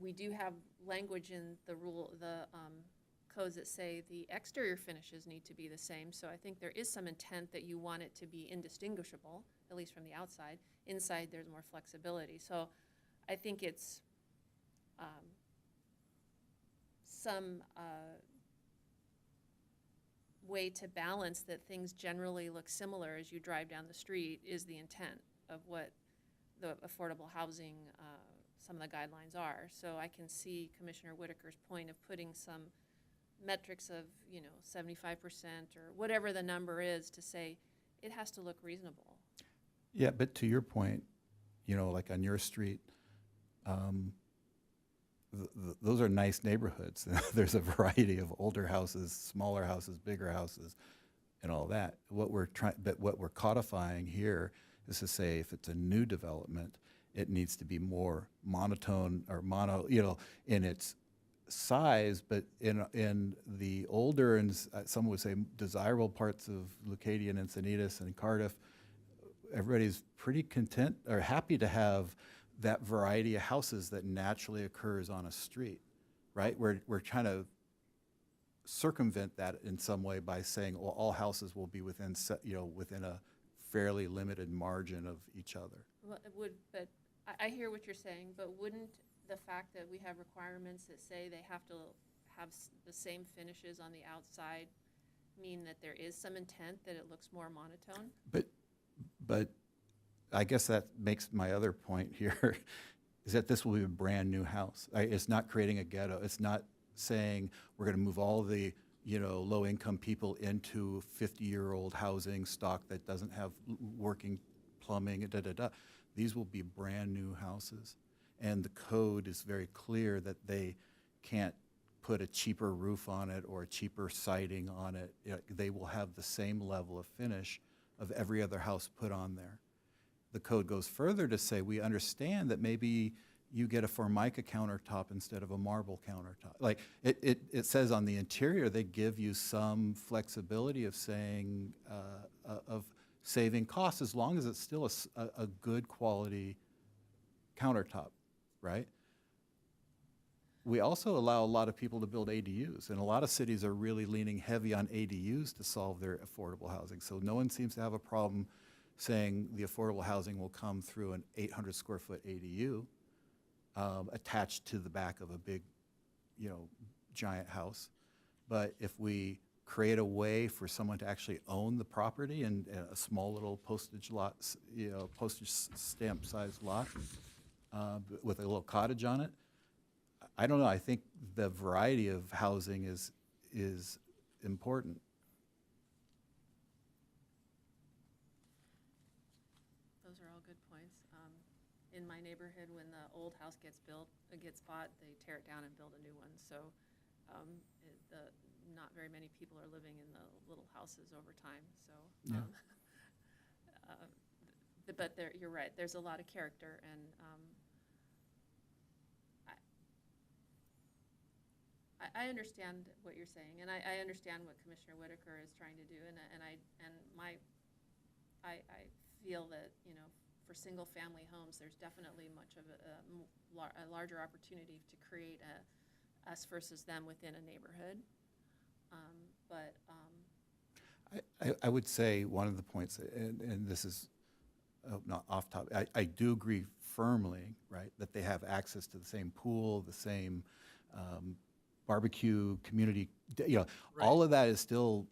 We do have language in the codes that say the exterior finishes need to be the same. So I think there is some intent that you want it to be indistinguishable, at least from the outside. Inside, there's more flexibility. So I think it's some way to balance that things generally look similar as you drive down the street is the intent of what the affordable housing, some of the guidelines are. So I can see Commissioner Whitaker's point of putting some metrics of, you know, 75% or whatever the number is to say it has to look reasonable. Yeah, but to your point, you know, like on your street, those are nice neighborhoods. There's a variety of older houses, smaller houses, bigger houses, and all that. But what we're codifying here is to say if it's a new development, it needs to be more monotone or you know, in its size, but in the older and some would say desirable parts of Leucadia and Encinitas and Cardiff, everybody's pretty content or happy to have that variety of houses that naturally occurs on a street, right? We're trying to circumvent that in some way by saying, well, all houses will be within, you know, within a fairly limited margin of each other. Well, it would, but I hear what you're saying, but wouldn't the fact that we have requirements that say they have to have the same finishes on the outside mean that there is some intent that it looks more monotone? But I guess that makes my other point here is that this will be a brand new house. It's not creating a ghetto. It's not saying we're going to move all the, you know, low income people into 50-year-old housing stock that doesn't have working plumbing, These will be brand new houses. And the code is very clear that they can't put a cheaper roof on it or a cheaper siding on it. They will have the same level of finish of every other house put on there. The code goes further to say we understand that maybe you get a Formica countertop instead of a marble countertop. Like it says on the interior, they give you some flexibility of saying, of saving costs as long as it's still a good quality countertop, right? We also allow a lot of people to build ADUs, and a lot of cities are really leaning heavy on ADUs to solve their affordable housing. So no one seems to have a problem saying the affordable housing will come through an 800 square foot ADU attached to the back of a big, you know, giant house. But if we create a way for someone to actually own the property and a small little postage lot, you know, postage stamp sized lot with a little cottage on it, I don't know. I think the variety of housing is important. Those are all good points. In my neighborhood, when the old house gets bought, they tear it down and build a new one. So not very many people are living in the little houses over time. So, Yeah. but you're right. There's a lot of character, and I understand what you're saying, and I understand what Commissioner Whitaker is trying to do, and I feel that, you know, for single-family homes, there's definitely much of a larger opportunity to create a us versus them within a neighborhood. But I would say one of the points, and this is not off topic, I do agree firmly, right, that they have access to the same pool, the same barbecue, community, you know, all of that is still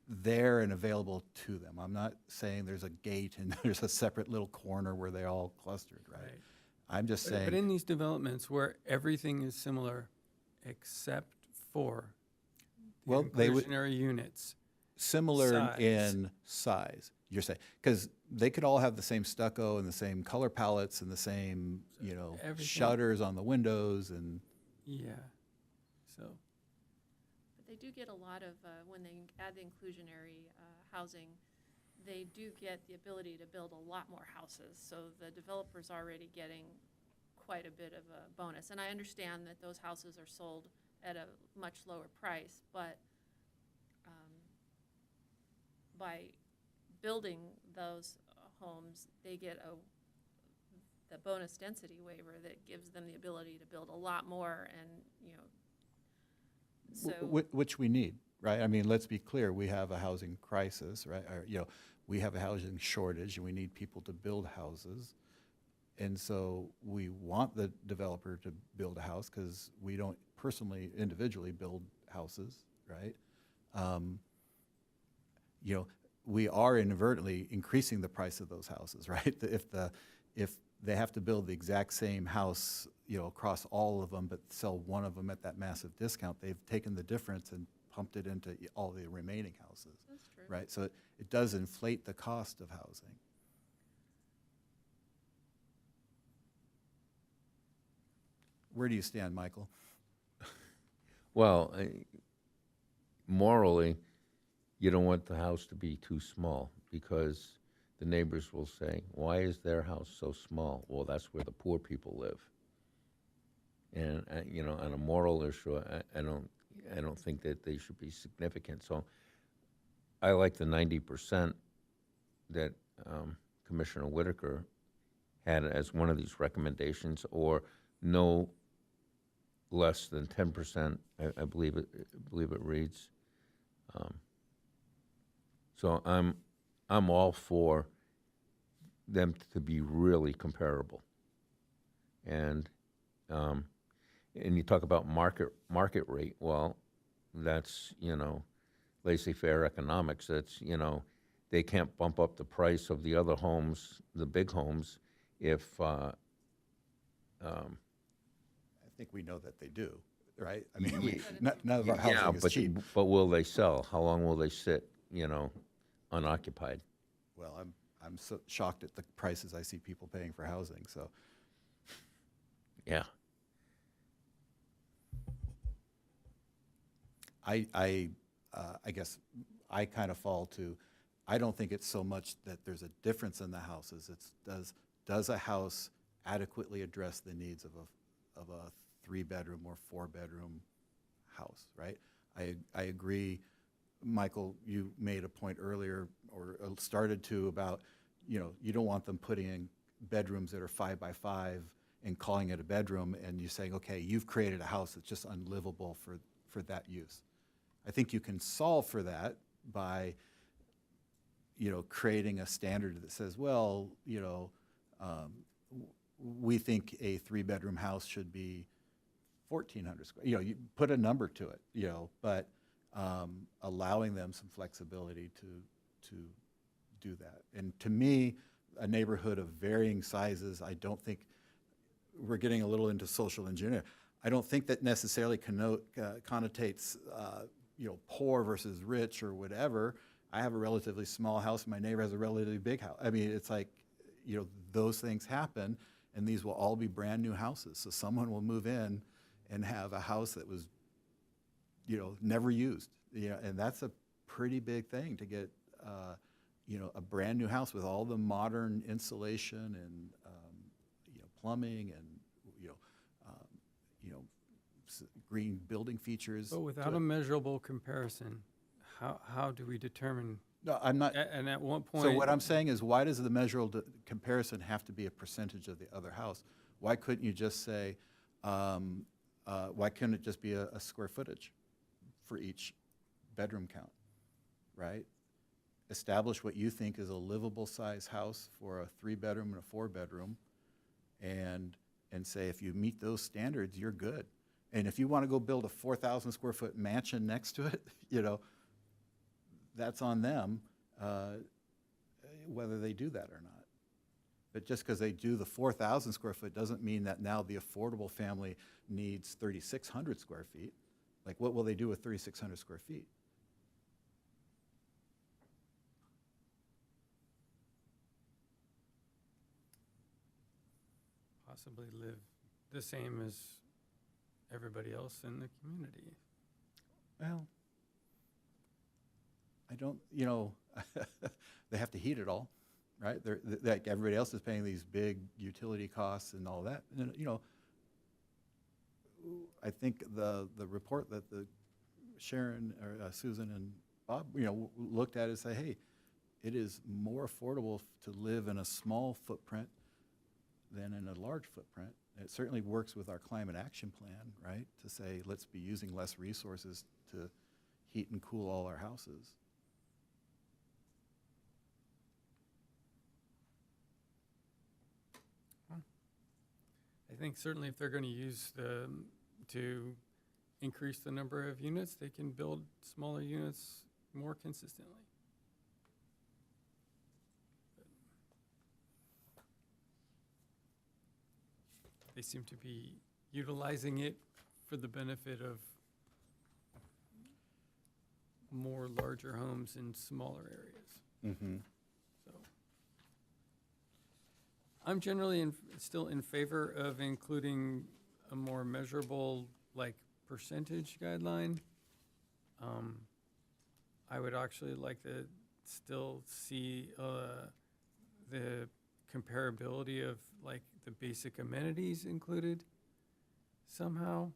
there and available to them. I'm not saying there's a gate and there's a separate little corner where they're all clustered, right? Right. I'm just But saying, in these developments where everything is similar except for the Well, they would- inclusionary units, similar size. in size, you're saying, because they could all have the same stucco and the same color palettes and the same, you know, everything- shutters on the windows and, yeah. So, But they do get a lot of, when they add the inclusionary housing, they do get the ability to build a lot more houses. So the developer's already getting quite a bit of a bonus. And I understand that those houses are sold at a much lower price, but by building those homes, they get the bonus density waiver that gives them the ability to build a lot more, and, you know, so. which we need, right? I mean, let's be clear, we have a housing crisis, right? Or, you know, we have a housing shortage and we need people to build houses. And so we want the developer to build a house because we don't personally, individually build houses, right? You know, we are inadvertently increasing the price of those houses, right? If they have to build the exact same house, you know, across all of them, but sell one of them at that massive discount, they've taken the difference and pumped it into all the remaining houses, That's true. right? So it does inflate the cost of housing. Where do you stand, Michael? Well, morally, you don't want the house to be too small because the neighbors will say, why is their house so small? Well, that's where the poor people live. And, you know, on a moral issue, I don't think that they should be significant. So I like the 90% that Commissioner Whitaker had as one of these recommendations, or no less than 10%, I believe it reads. So I'm all for them to be really comparable. And you talk about market rate. Well, that's, you know, laissez-faire economics. That's, you know, they can't bump up the price of the other homes, the big homes, if I think we know that they do, right? I mean, none of our housing is cheap. but will they sell? How long will they sit, you know, unoccupied? Well, I'm so shocked at the prices I see people paying for housing, so. Yeah. I guess I kind of fall to, I don't think it's so much that there's a difference in the houses. It's does a house adequately address the needs of a 3-bedroom or 4-bedroom house, right? I agree, Michael, you made a point earlier, or started to, about, you know, you don't want them putting in bedrooms that are 5 by 5 and calling it a bedroom, and you saying, okay, you've created a house that's just unlivable for that use. I think you can solve for that by, you know, creating a standard that says, well, you know, we think a 3-bedroom house should be 1,400 square. You know, you put a number to it, you know, but allowing them some flexibility to do that. And to me, a neighborhood of varying sizes, I don't think, we're getting a little into social engineering. I don't think that necessarily connotates, you know, poor versus rich or whatever. I have a relatively small house, my neighbor has a relatively big house. I mean, it's like, you know, those things happen, and these will all be brand new houses. So someone will move in and have a house that was, you know, never used. You know, and that's a pretty big thing to get, you know, a brand new house with all the modern insulation and, you know, plumbing and, you know, green building features. But to without it. a measurable comparison, how do we determine, No, I'm not. and at what point? So what I'm saying is, why does the measurable comparison have to be a percentage of the other house? Why couldn't you just say, why couldn't it just be a square footage for each bedroom count, right? Establish what you think is a livable size house for a 3-bedroom and a 4-bedroom, and say, if you meet those standards, you're good. And if you want to go build a 4,000 square foot mansion next to it, that's on them, whether they do that or not. But just because they do the 4,000 square foot doesn't mean that now the affordable family needs 3,600 square feet. Like, what will they do with 3,600 square feet? Possibly live the same as everybody else in the community. Well, I don't, they have to heat it all, right? Like everybody else is paying these big utility costs and all that. And, I think the report that the Sharon or Susan and Bob, looked at it and say, hey, it is more affordable to live in a small footprint than in a large footprint. It certainly works with our climate action plan, right? To say, let's be using less resources to heat and cool all our houses. I think certainly if they're going to use to increase the number of units, they can build smaller units more consistently. They seem to be utilizing it for the benefit of more larger homes in smaller areas. Mm-hmm. So I'm generally still in favor of including a more measurable, like, percentage guideline. I would actually like to still see the comparability of, like, the basic amenities included somehow.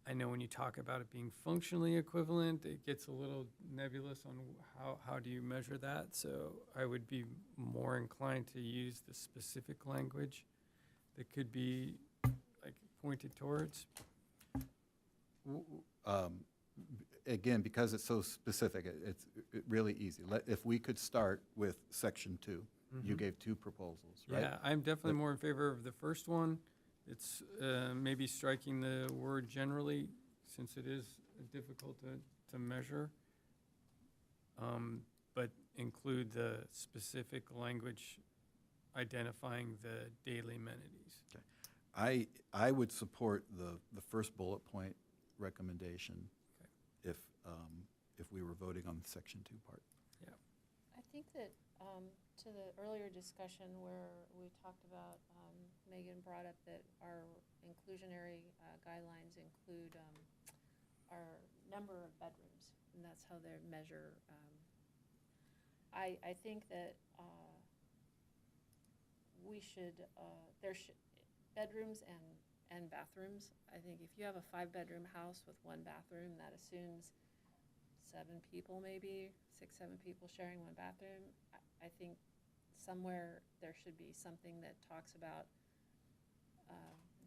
I know when you talk about it being functionally equivalent, it gets a little nebulous on how do you measure that. So I would be more inclined to use the specific language that could be, like, pointed towards. Again, because it's so specific, it's really easy. If we could start with section 2, you gave 2 proposals, right? Yeah, I'm definitely more in favor of the first one. It's maybe striking the word generally, since it is difficult to measure, but include the specific language identifying the daily amenities. Okay. I would support the first bullet point recommendation if we were voting on the section 2 part. Yeah. I think that, to the earlier discussion where we talked about, Megan brought up that our inclusionary guidelines include our number of bedrooms, and that's how they're measure. I think that we should, bedrooms and bathrooms. I think if you have a 5-bedroom house with 1 bathroom, that assumes 7 people, maybe 6, 7 people sharing 1 bathroom. I think somewhere there should be something that talks about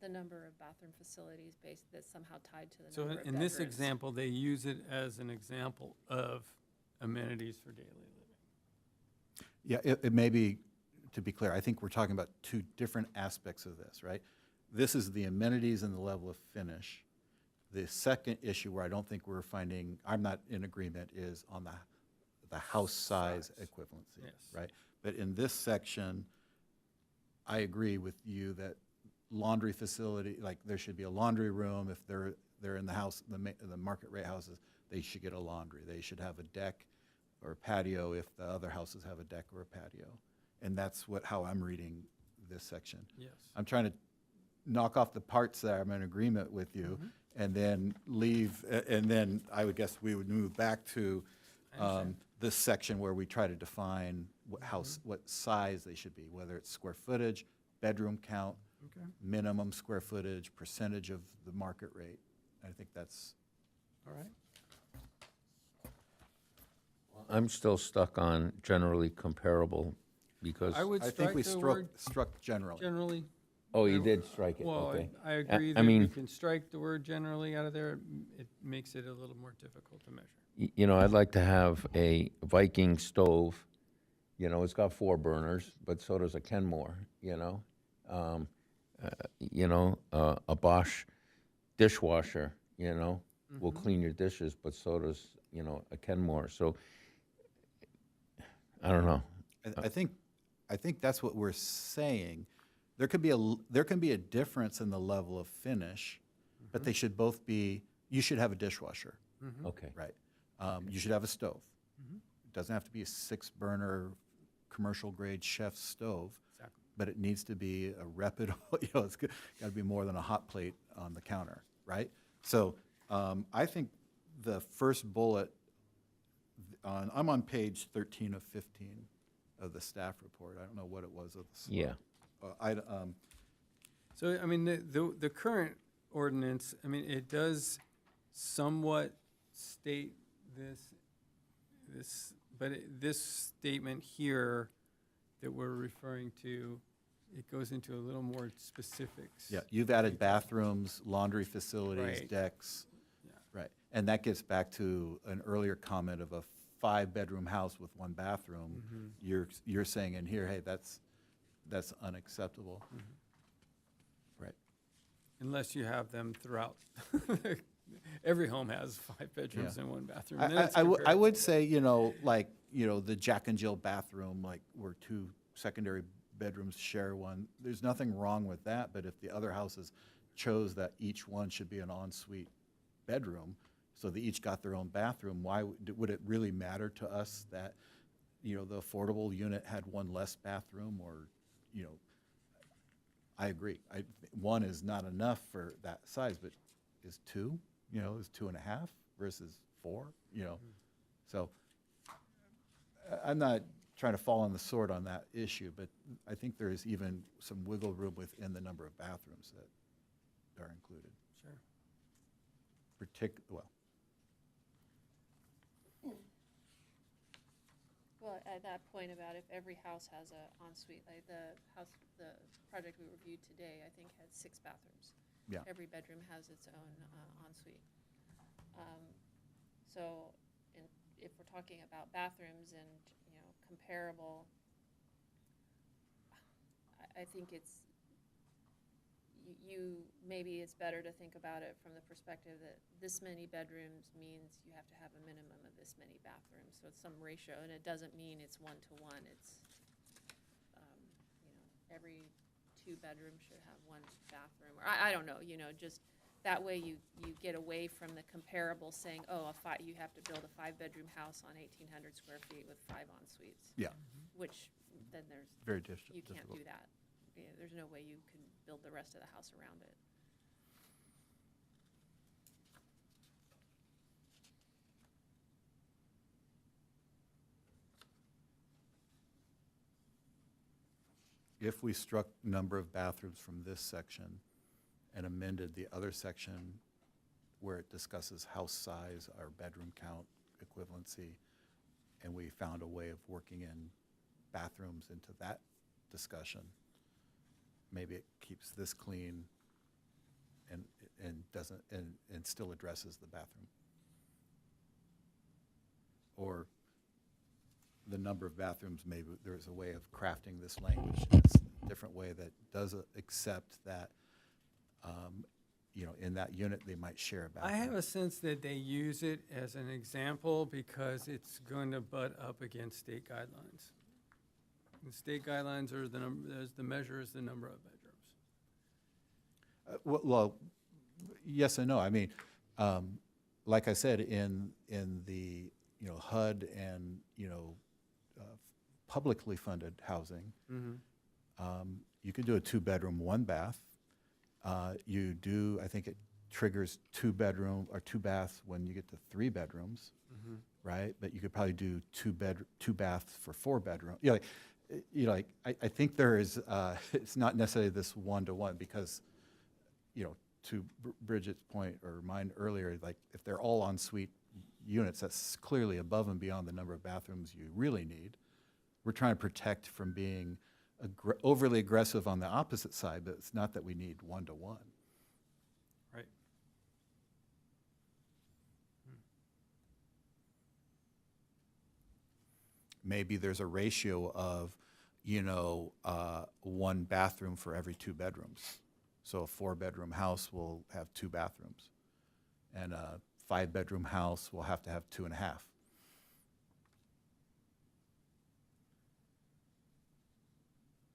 the number of bathroom facilities that's somehow tied to the So number of in bedrooms. this example, they use it as an example of amenities for daily living. Yeah, it may be, to be clear, I think we're talking about 2 different aspects of this, right? This is the amenities and the level of finish. The second issue where I don't think I'm not in agreement, is on the house size equivalency, Yes. right? But in this section, I agree with you that laundry facility, like there should be a laundry room. If they're in the house, the market rate houses, they should get a laundry. They should have a deck or a patio if the other houses have a deck or a patio. And that's how I'm reading this section. Yes. I'm trying to knock off the parts that I'm in agreement with you, and then leave, and then I would guess we would move back to this section where we try to define what size they should be, whether it's square footage, bedroom count, Okay. minimum square footage, percentage of the market rate. I think that's, All right. I'm still stuck on generally comparable because, I would I think strike we the word struck generally. generally. oh, you did strike it, Well, okay. I agree I that we mean- can strike the word generally out of there. It makes it a little more difficult to measure. You know, I'd like to have a Viking stove, you know, it's got 4 burners, but so does a Kenmore, you know? A Bosch dishwasher, you know, will clean your dishes, but so does, you know, a Kenmore. So, I don't know. I think that's what we're saying. There can be a difference in the level of finish, but they should both be, you should have a dishwasher, Okay. right? You should have a stove. It doesn't have to be a 6-burner commercial grade chef stove, Exactly. but it needs to be a reputable, it's got to be more than a hot plate on the counter, right? So I think the first bullet, I'm on page 13 of 15 of the staff report. I don't know what it was of the slide. Yeah. So, I mean, the current ordinance, I mean, it does somewhat state this statement here that we're referring to, it goes into a little more specifics. Yeah, you've added bathrooms, laundry facilities, Right. decks. Yeah. Right, and that gets back to an earlier comment of a 5-bedroom house with 1 bathroom. You're saying in here, hey, that's unacceptable. Right. Unless you have them throughout. Every home has 5 bedrooms Yeah. and 1 bathroom. Then it's I comparable. would say, the Jack and Jill bathroom, like where 2 secondary bedrooms share one, there's nothing wrong with that, but if the other houses chose that each one should be an ensuite bedroom, so they each got their own bathroom, why would it really matter to us that, the affordable unit had 1 less bathroom or, I agree. 1 is not enough for that size, but is 2, is 2.5 versus 4, So I'm not trying to fall on the sword on that issue, but I think there is even some wiggle room within the number of bathrooms that are included. Sure. Well, at that point about if every house has a ensuite, like the project we reviewed today, I think had 6 bathrooms. Yeah. Every bedroom has its own ensuite. So if we're talking about bathrooms and, comparable, I think maybe it's better to think about it from the perspective that this many bedrooms means you have to have a minimum of this many bathrooms. So it's some ratio, and it doesn't mean it's 1-to-1. It's, every 2 bedrooms should have 1 bathroom. Or I don't know, just that way you get away from the comparable saying, you have to build a 5-bedroom house on 1,800 square feet with 5 en suites. Yeah, Which then very you difficult. can't do that. There's no way you can build the rest of the house around it. If we struck number of bathrooms from this section and amended the other section where it discusses house size, our bedroom count, equivalency, and we found a way of working in bathrooms into that discussion, maybe it keeps this clean and doesn't, and still addresses the bathroom. Or the number of bathrooms, maybe there's a way of crafting this language in a different way that does accept that, in that unit, they might share a I bathroom. have a sense that they use it as an example because it's going to butt up against state guidelines. The state guidelines are the measure is the number of bedrooms. Well, yes and no. I mean, like I said, in the, HUD and, publicly funded housing, you can do a 2-bedroom, 1-bath. You do, I think it triggers 2-bedroom or 2 baths when you get to 3 bedrooms, right? But you could probably do 2 baths for 4 bedroom. you know, like, I think there is, it's not necessarily this one-to-one, because, you know, to Bridget's point or mine earlier, like, if they're all ensuite units, that's clearly above and beyond the number of bathrooms you really need. We're trying to protect from being overly aggressive on the opposite side, but it's not that we need one-to-one. Right. Maybe there's a ratio of, you know, one bathroom for every 2 bedrooms. So a 4-bedroom house will have 2 bathrooms, and a 5-bedroom house will have to have 2.5.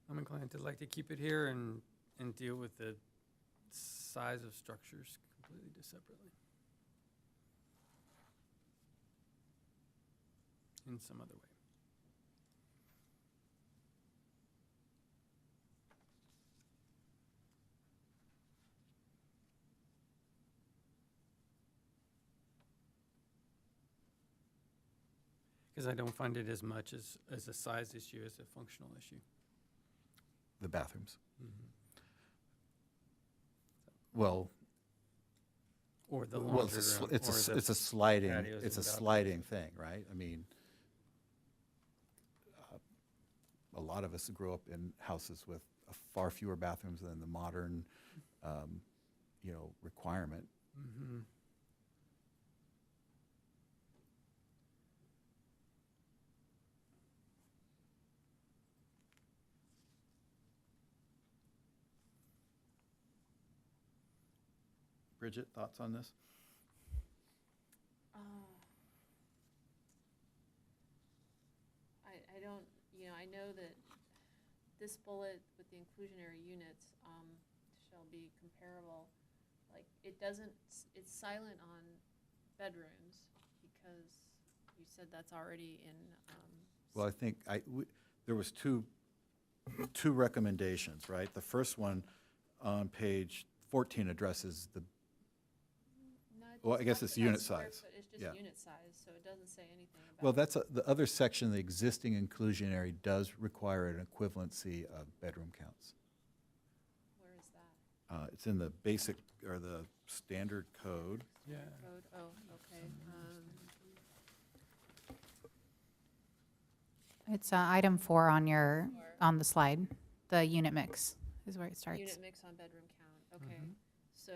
I'm inclined to like to keep it here and deal with the size of structures completely separately. In some other way. Because I don't find it as much as a size issue as a functional issue. The bathrooms. Well, Or the well, laundry it's a, room. it's or a, the it's a sliding, patios it's a and balconies. sliding thing, right? I mean, a lot of us grew up in houses with far fewer bathrooms than the modern, you know, requirement. Mhm. Bridget, thoughts on this? I don't, you know, I know that this bullet with the inclusionary units shall be comparable. Like, it doesn't, it's silent on bedrooms, because you said that's already in, Well, I think there was two recommendations, right? The first one on page 14 addresses the, no, it well, I just guess talks it's about unit square size. foot- It's just Yeah. unit size, so it doesn't say anything about. Well, that's the other section, the existing inclusionary does require an equivalency of bedroom counts. Where is that? It's in the basic, or the standard code. Yeah. Code, oh, okay. It's item 4 on the slide. The unit mix is where it starts. Unit mix on bedroom count, okay. So,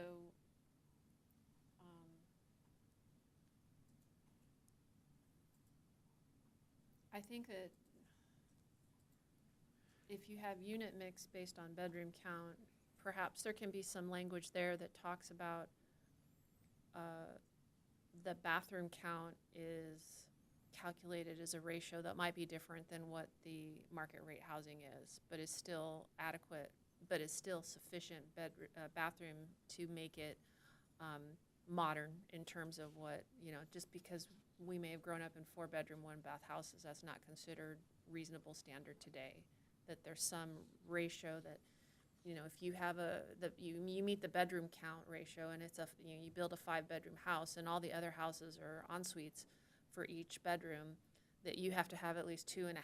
I think that if you have unit mix based on bedroom count, perhaps there can be some language there that talks about the bathroom count is calculated as a ratio that might be different than what the market rate housing is, but is still adequate, but is still sufficient bathroom to make it modern in terms of what, you know, just because we may have grown up in 4-bedroom, 1-bath houses, that's not considered reasonable standard today. That there's some ratio that, you know, if you have you meet the bedroom count ratio, and it's you build a 5-bedroom house and all the other houses are en suites for each bedroom, that you have to have at least 2.5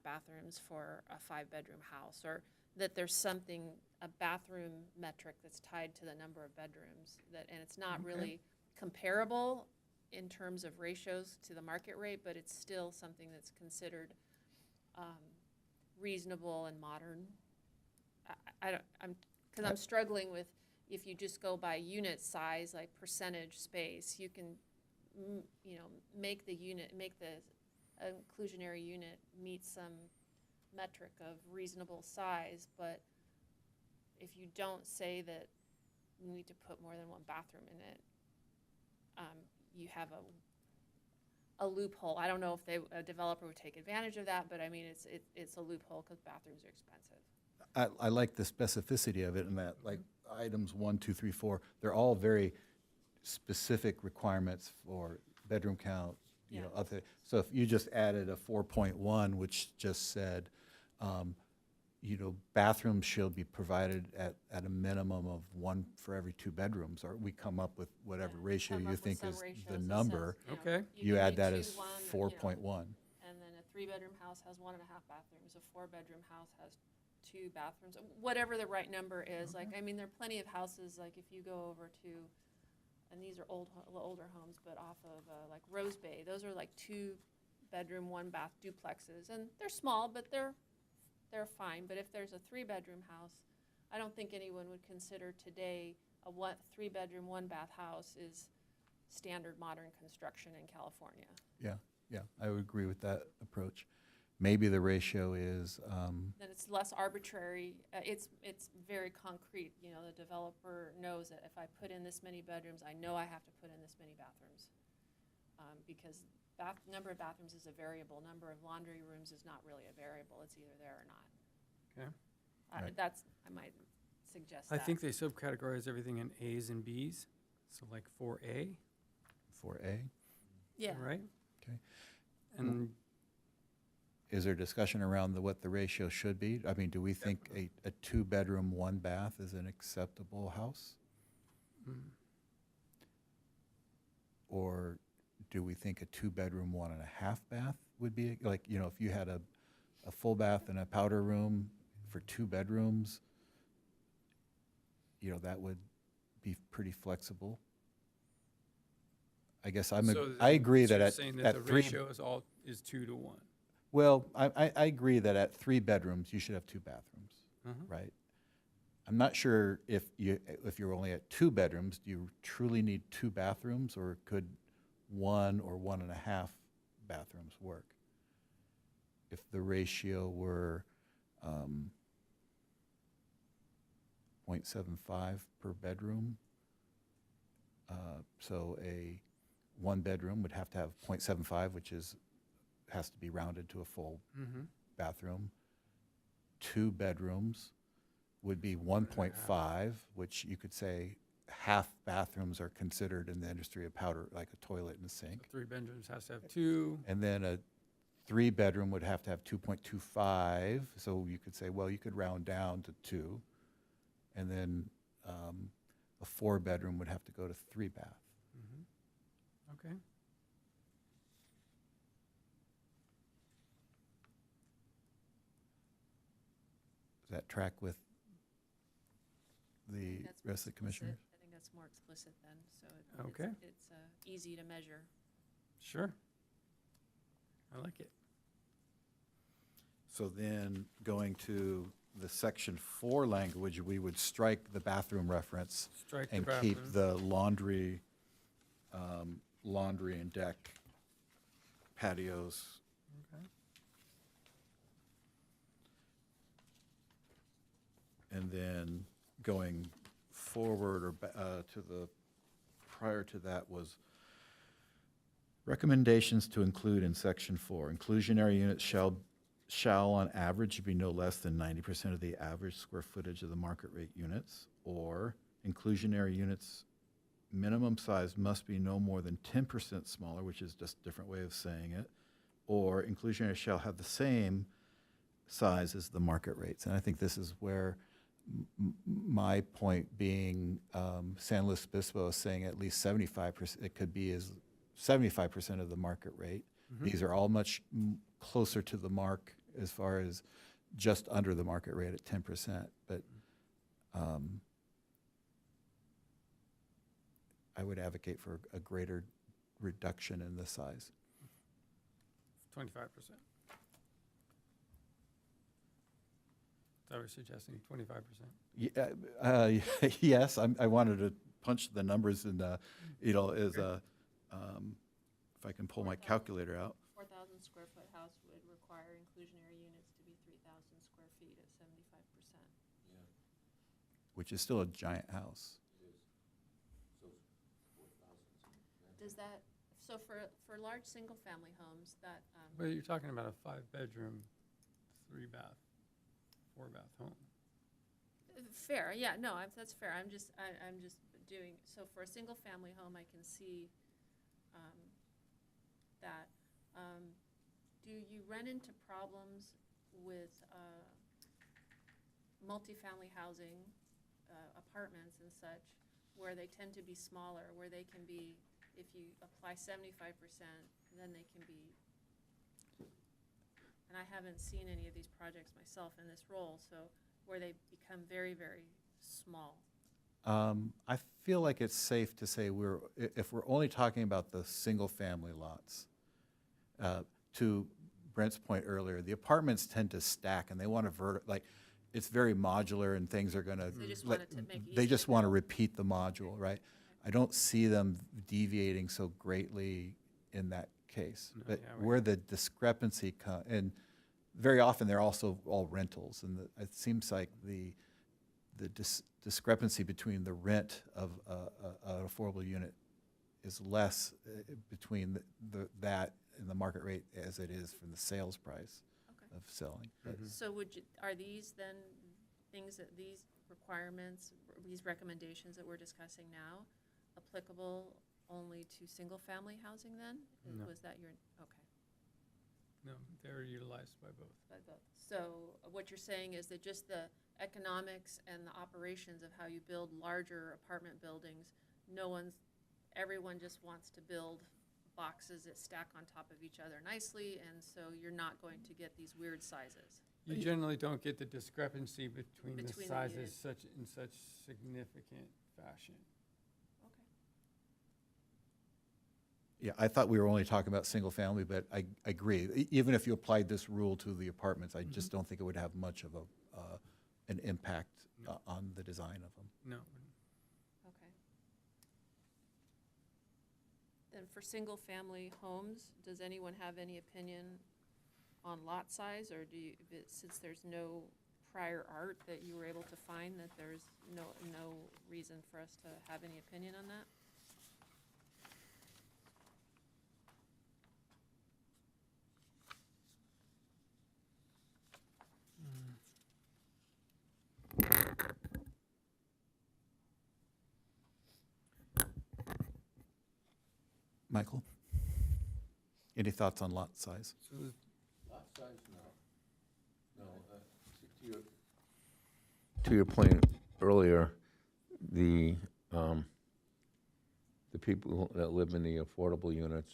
bathrooms for a 5-bedroom house, or that there's something, a bathroom metric that's tied to the number of bedrooms, and it's not really comparable in terms of ratios to the market rate, but it's still something that's considered reasonable and modern. Because I'm struggling with, if you just go by unit size, like percentage space, you can, you know, make the inclusionary unit meet some metric of reasonable size, but if you don't say that you need to put more than one bathroom in it, you have a loophole. I don't know if a developer would take advantage of that, but I mean, it's a loophole because bathrooms are expensive. I like the specificity of it, in that, like, items 1, 2, 3, 4, they're all very specific requirements for bedroom count, you know, other. So if you just added a 4.1, which just said, you know, bathrooms shall be provided at a minimum of 1 for every 2 bedrooms, or we come up with whatever ratio Come you up with think some is ratios the that number. says, you know, Okay. You give add me that 2, as 1, 4.1. and then a 3-bedroom house has 1.5 bathrooms, a 4-bedroom house has 2 bathrooms, whatever the right number is. Like, I mean, there are plenty of houses, like if you go over to, and these are older homes, but off of like Rose Bay, those are like 2-bedroom, 1-bath duplexes, and they're small, but they're fine. But if there's a 3-bedroom house, I don't think anyone would consider today a 3-bedroom, 1-bath house is standard modern construction in California. Yeah, I would agree with that approach. Maybe the ratio is, Then it's less arbitrary. It's very concrete. You know, the developer knows that if I put in this many bedrooms, I know I have to put in this many bathrooms. Because number of bathrooms is a variable. Number of laundry rooms is not really a variable. It's either there or not. Okay. Right. I might suggest I that. think they subcategorize everything in A's and B's, so like 4A, 4A. Yeah. right? Okay. And Is there discussion around what the ratio should be? I mean, do we think a 2-bedroom, 1-bath is an acceptable house? Or do we think a 2-bedroom, 1.5-bath would be, like, you know, if you had a full bath and a powder room for 2 bedrooms, you know, that would be pretty flexible? I guess I agree that you're at saying that the 3. ratio is 2 to 1. Well, I agree that at 3 bedrooms, you should have 2 bathrooms, right? I'm not sure if you're only at 2 bedrooms, do you truly need 2 bathrooms, or could 1 or 1.5 bathrooms work? If the ratio were 0.75 per bedroom, so a 1-bedroom would have to have 0.75, which has to be rounded to a full bathroom. 2 bedrooms would be 1.5, which you could say half bathrooms are considered in the industry of powder, like a toilet and a sink. So 3 bedrooms has to have 2. And then a 3-bedroom would have to have 2.25. So you could say, well, you could round down to 2. And then a 4-bedroom would have to go to 3-bath. Okay. Does that track with the That's rest of the explicit. commissioners? I think that's more explicit then, so Okay. it's easy to measure. Sure. I like it. So then, going to the section 4 language, we would strike the bathroom reference Strike the and bathroom. keep the laundry and deck patios. Okay. And then going forward or to the, prior to that was recommendations to include in section 4. Inclusionary units shall on average be no less than 90% of the average square footage of the market rate units, or inclusionary units minimum size must be no more than 10% smaller, which is just a different way of saying it, or inclusionary shall have the same size as the market rates. And I think this is where my point being San Luis Obispo is saying at least 75%, it could be as 75% of the market rate. These are all much closer to the mark as far as just under the market rate at 10%. But I would advocate for a greater reduction in the size. 25%. I was suggesting 25%. Yes, I wanted to punch the numbers in, you know, as a, if I can pull my calculator out. 4,000 square foot house would require inclusionary units to be 3,000 square feet at 75%. Which is still a giant house. Does that, so for large single-family homes, that, But you're talking about a 5-bedroom, 3-bath, 4-bath home. fair, yeah, no, that's fair. I'm just doing, so for a single-family home, I can see that. Do you run into problems with multifamily housing, apartments and such, where they tend to be smaller, where they can be, if you apply 75%, then they can be and I haven't seen any of these projects myself in this role, so where they become very, very small. I feel like it's safe to say if we're only talking about the single-family lots, to Brent's point earlier, the apartments tend to stack and they want to it's very modular and things are going to. They just want it to make it They easy just to want to build. repeat the module, right? I don't see them deviating so greatly in that case. No, But yeah, right. where the discrepancy and very often they're also all rentals, and it seems like the discrepancy between the rent of an affordable unit is less between that and the market rate as it is from the sales price Okay. of selling. But So are these then things that these requirements, these recommendations that we're discussing now, applicable only to single-family housing then? No. Was that your, okay. No, they're utilized by both. By both. So what you're saying is that just the economics and the operations of how you build larger apartment buildings, everyone just wants to build boxes that stack on top of each other nicely, and so you're not going to get these weird sizes. You generally don't get the discrepancy between the Between the sizes units. in such significant fashion. Okay. yeah, I thought we were only talking about single family, but I agree. Even if you applied this rule to the apartments, I just don't think it would have much of an impact No. on the design of them. No. Okay. Then for single-family homes, does anyone have any opinion on lot size, or do you, since there's no prior art that you were able to find, that there's no reason for us to have any opinion on that? Michael? Any thoughts on lot size? So Lot size, no. To your point earlier, the people that live in the affordable units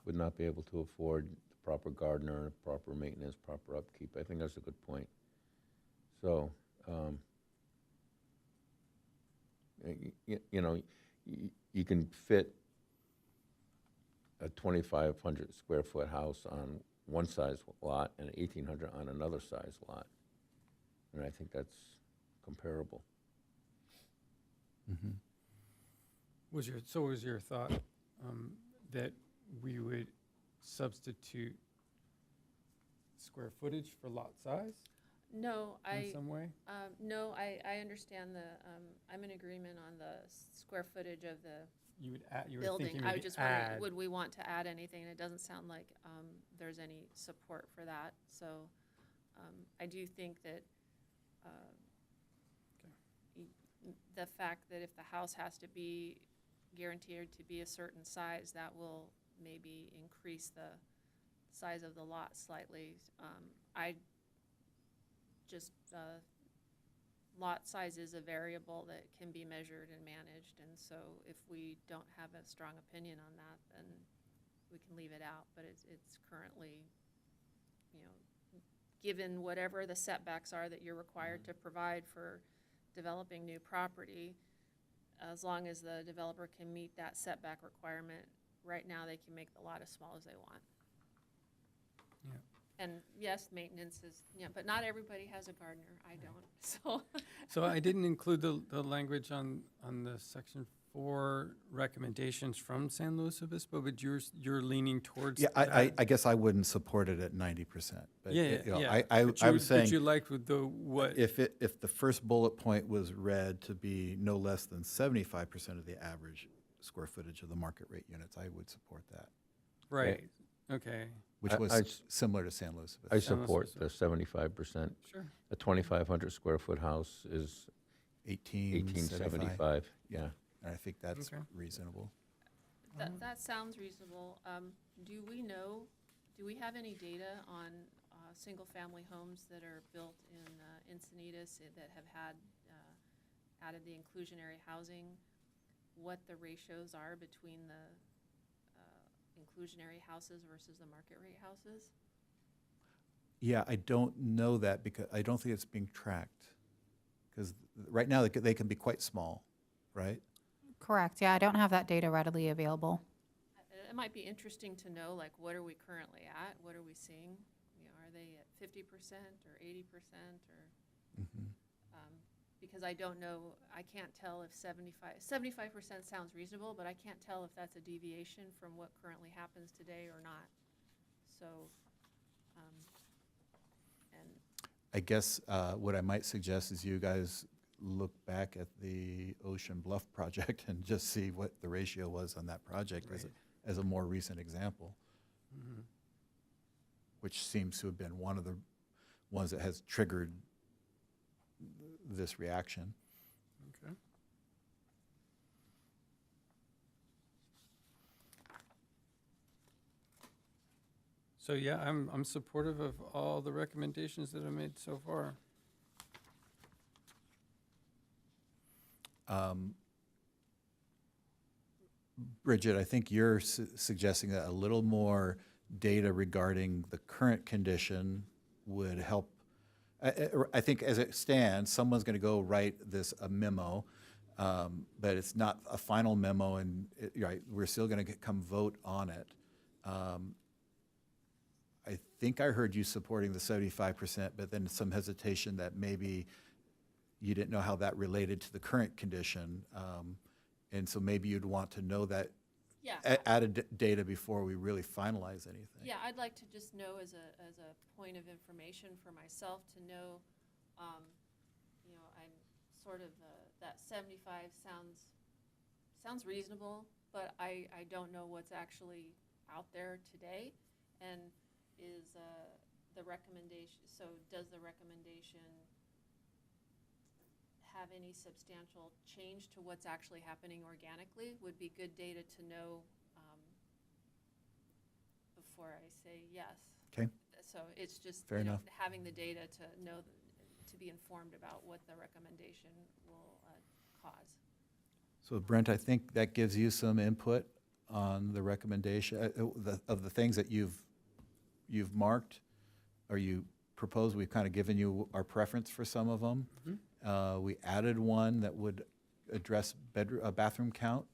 would not be able to afford the proper gardener, proper maintenance, proper upkeep. I think that's a good point. So, you can fit a 2,500 square foot house on one size lot and 1,800 on another size lot. And I think that's comparable. was your thought that we would substitute square footage for lot size No, in some way? No, I understand I'm in agreement on the square footage of the You would add, you were building. thinking I was maybe just wondering, add. would we want to add anything? And it doesn't sound like there's any support for that. So I do think that the fact that if the house has to be guaranteed to be a certain size, that will maybe increase the size of the lot slightly. Lot size is a variable that can be measured and managed, and so if we don't have a strong opinion on that, then we can leave it out. But it's currently, given whatever the setbacks are that you're required to provide for developing new property, as long as the developer can meet that setback requirement, right now they can make the lot as small as they want. Yeah. And yes, maintenance is, but not everybody has a gardener. I don't, so. So I didn't include the language on the section 4 recommendations from San Luis Obispo, but you're leaning towards Yeah, that. I guess I wouldn't support it at 90%. But, Yeah, you know, yeah. I But was you saying, liked with what? if the first bullet point was read to be no less than 75% of the average square footage of the market rate units, I would support that, Right, okay, which I- was I- similar to San Luis I Obispo. support the 75%. sure. A 2,500 square foot house is 1875. 1,875, yeah. And I think that's Okay. reasonable. That sounds reasonable. Do we have any data on single-family homes that are built in Encinitas that have had added the inclusionary housing? What the ratios are between the inclusionary houses versus the market rate houses? Yeah, I don't know that because I don't think it's being tracked. Because right now, they can be quite small, right? Correct, yeah, I don't have that data readily available. It might be interesting to know, like, what are we currently at? What are we seeing? You know, are they at 50% or 80% or? Mhm. Because I don't know, I can't tell if 75% sounds reasonable, but I can't tell if that's a deviation from what currently happens today or not. So, and I guess what I might suggest is you guys look back at the Ocean Bluff project and just see what the ratio was on that project as a more recent example, which seems to have been one of the ones that has triggered this reaction. Okay. So yeah, I'm supportive of all the recommendations that I made so far. Bridget, I think you're suggesting that a little more data regarding the current condition would help. I think as it stands, someone's going to go write a memo, but it's not a final memo, and right, we're still going to come vote on it. I think I heard you supporting the 75%, but then some hesitation that maybe you didn't know how that related to the current condition. And so maybe you'd want to know that yeah, added data before we really finalize anything. yeah, I'd like to just know as a point of information for myself to know, you know, I'm sort of, that 75 sounds reasonable, but I don't know what's actually out there today. And is the recommendation, so does the recommendation have any substantial change to what's actually happening organically? Would be good data to know before I say yes. Okay. So it's just Fair enough. having the data to know, to be informed about what the recommendation will cause. So Brent, I think that gives you some input on the recommendation, of the things that you've marked, or you proposed. We've kind of given you our preference for some of them. We added one that would address bathroom count,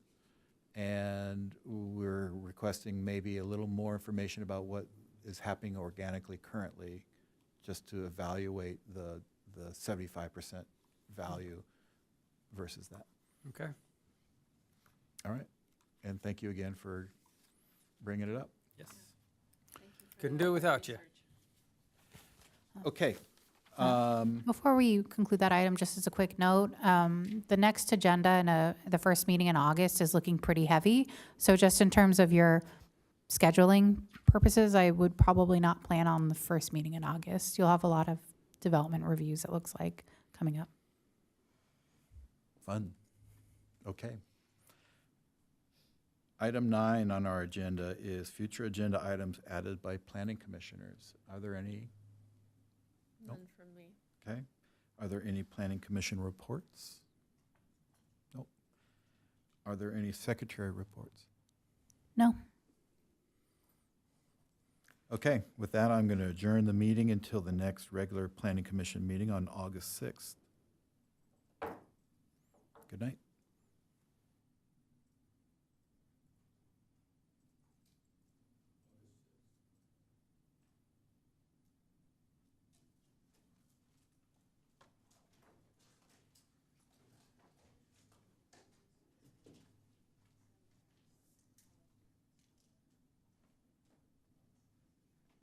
and we're requesting maybe a little more information about what is happening organically currently, just to evaluate the 75% value versus that. Okay. All right, and thank you again for bringing it up. Yes. Thank you for Couldn't the do it without you. research. Okay. Before we conclude that item, just as a quick note, the next agenda in the first meeting in August is looking pretty heavy. So just in terms of your scheduling purposes, I would probably not plan on the first meeting in August. You'll have a lot of development reviews, it looks like, coming up. Fun. Okay. Item 9 on our agenda is future agenda items added by planning commissioners. Are there any? Nope. None from me. Okay. Are there any planning commission reports? Nope. Are there any secretary reports? No. Okay, with that, I'm going to adjourn the meeting until the next regular planning commission meeting on August 6th. Good night.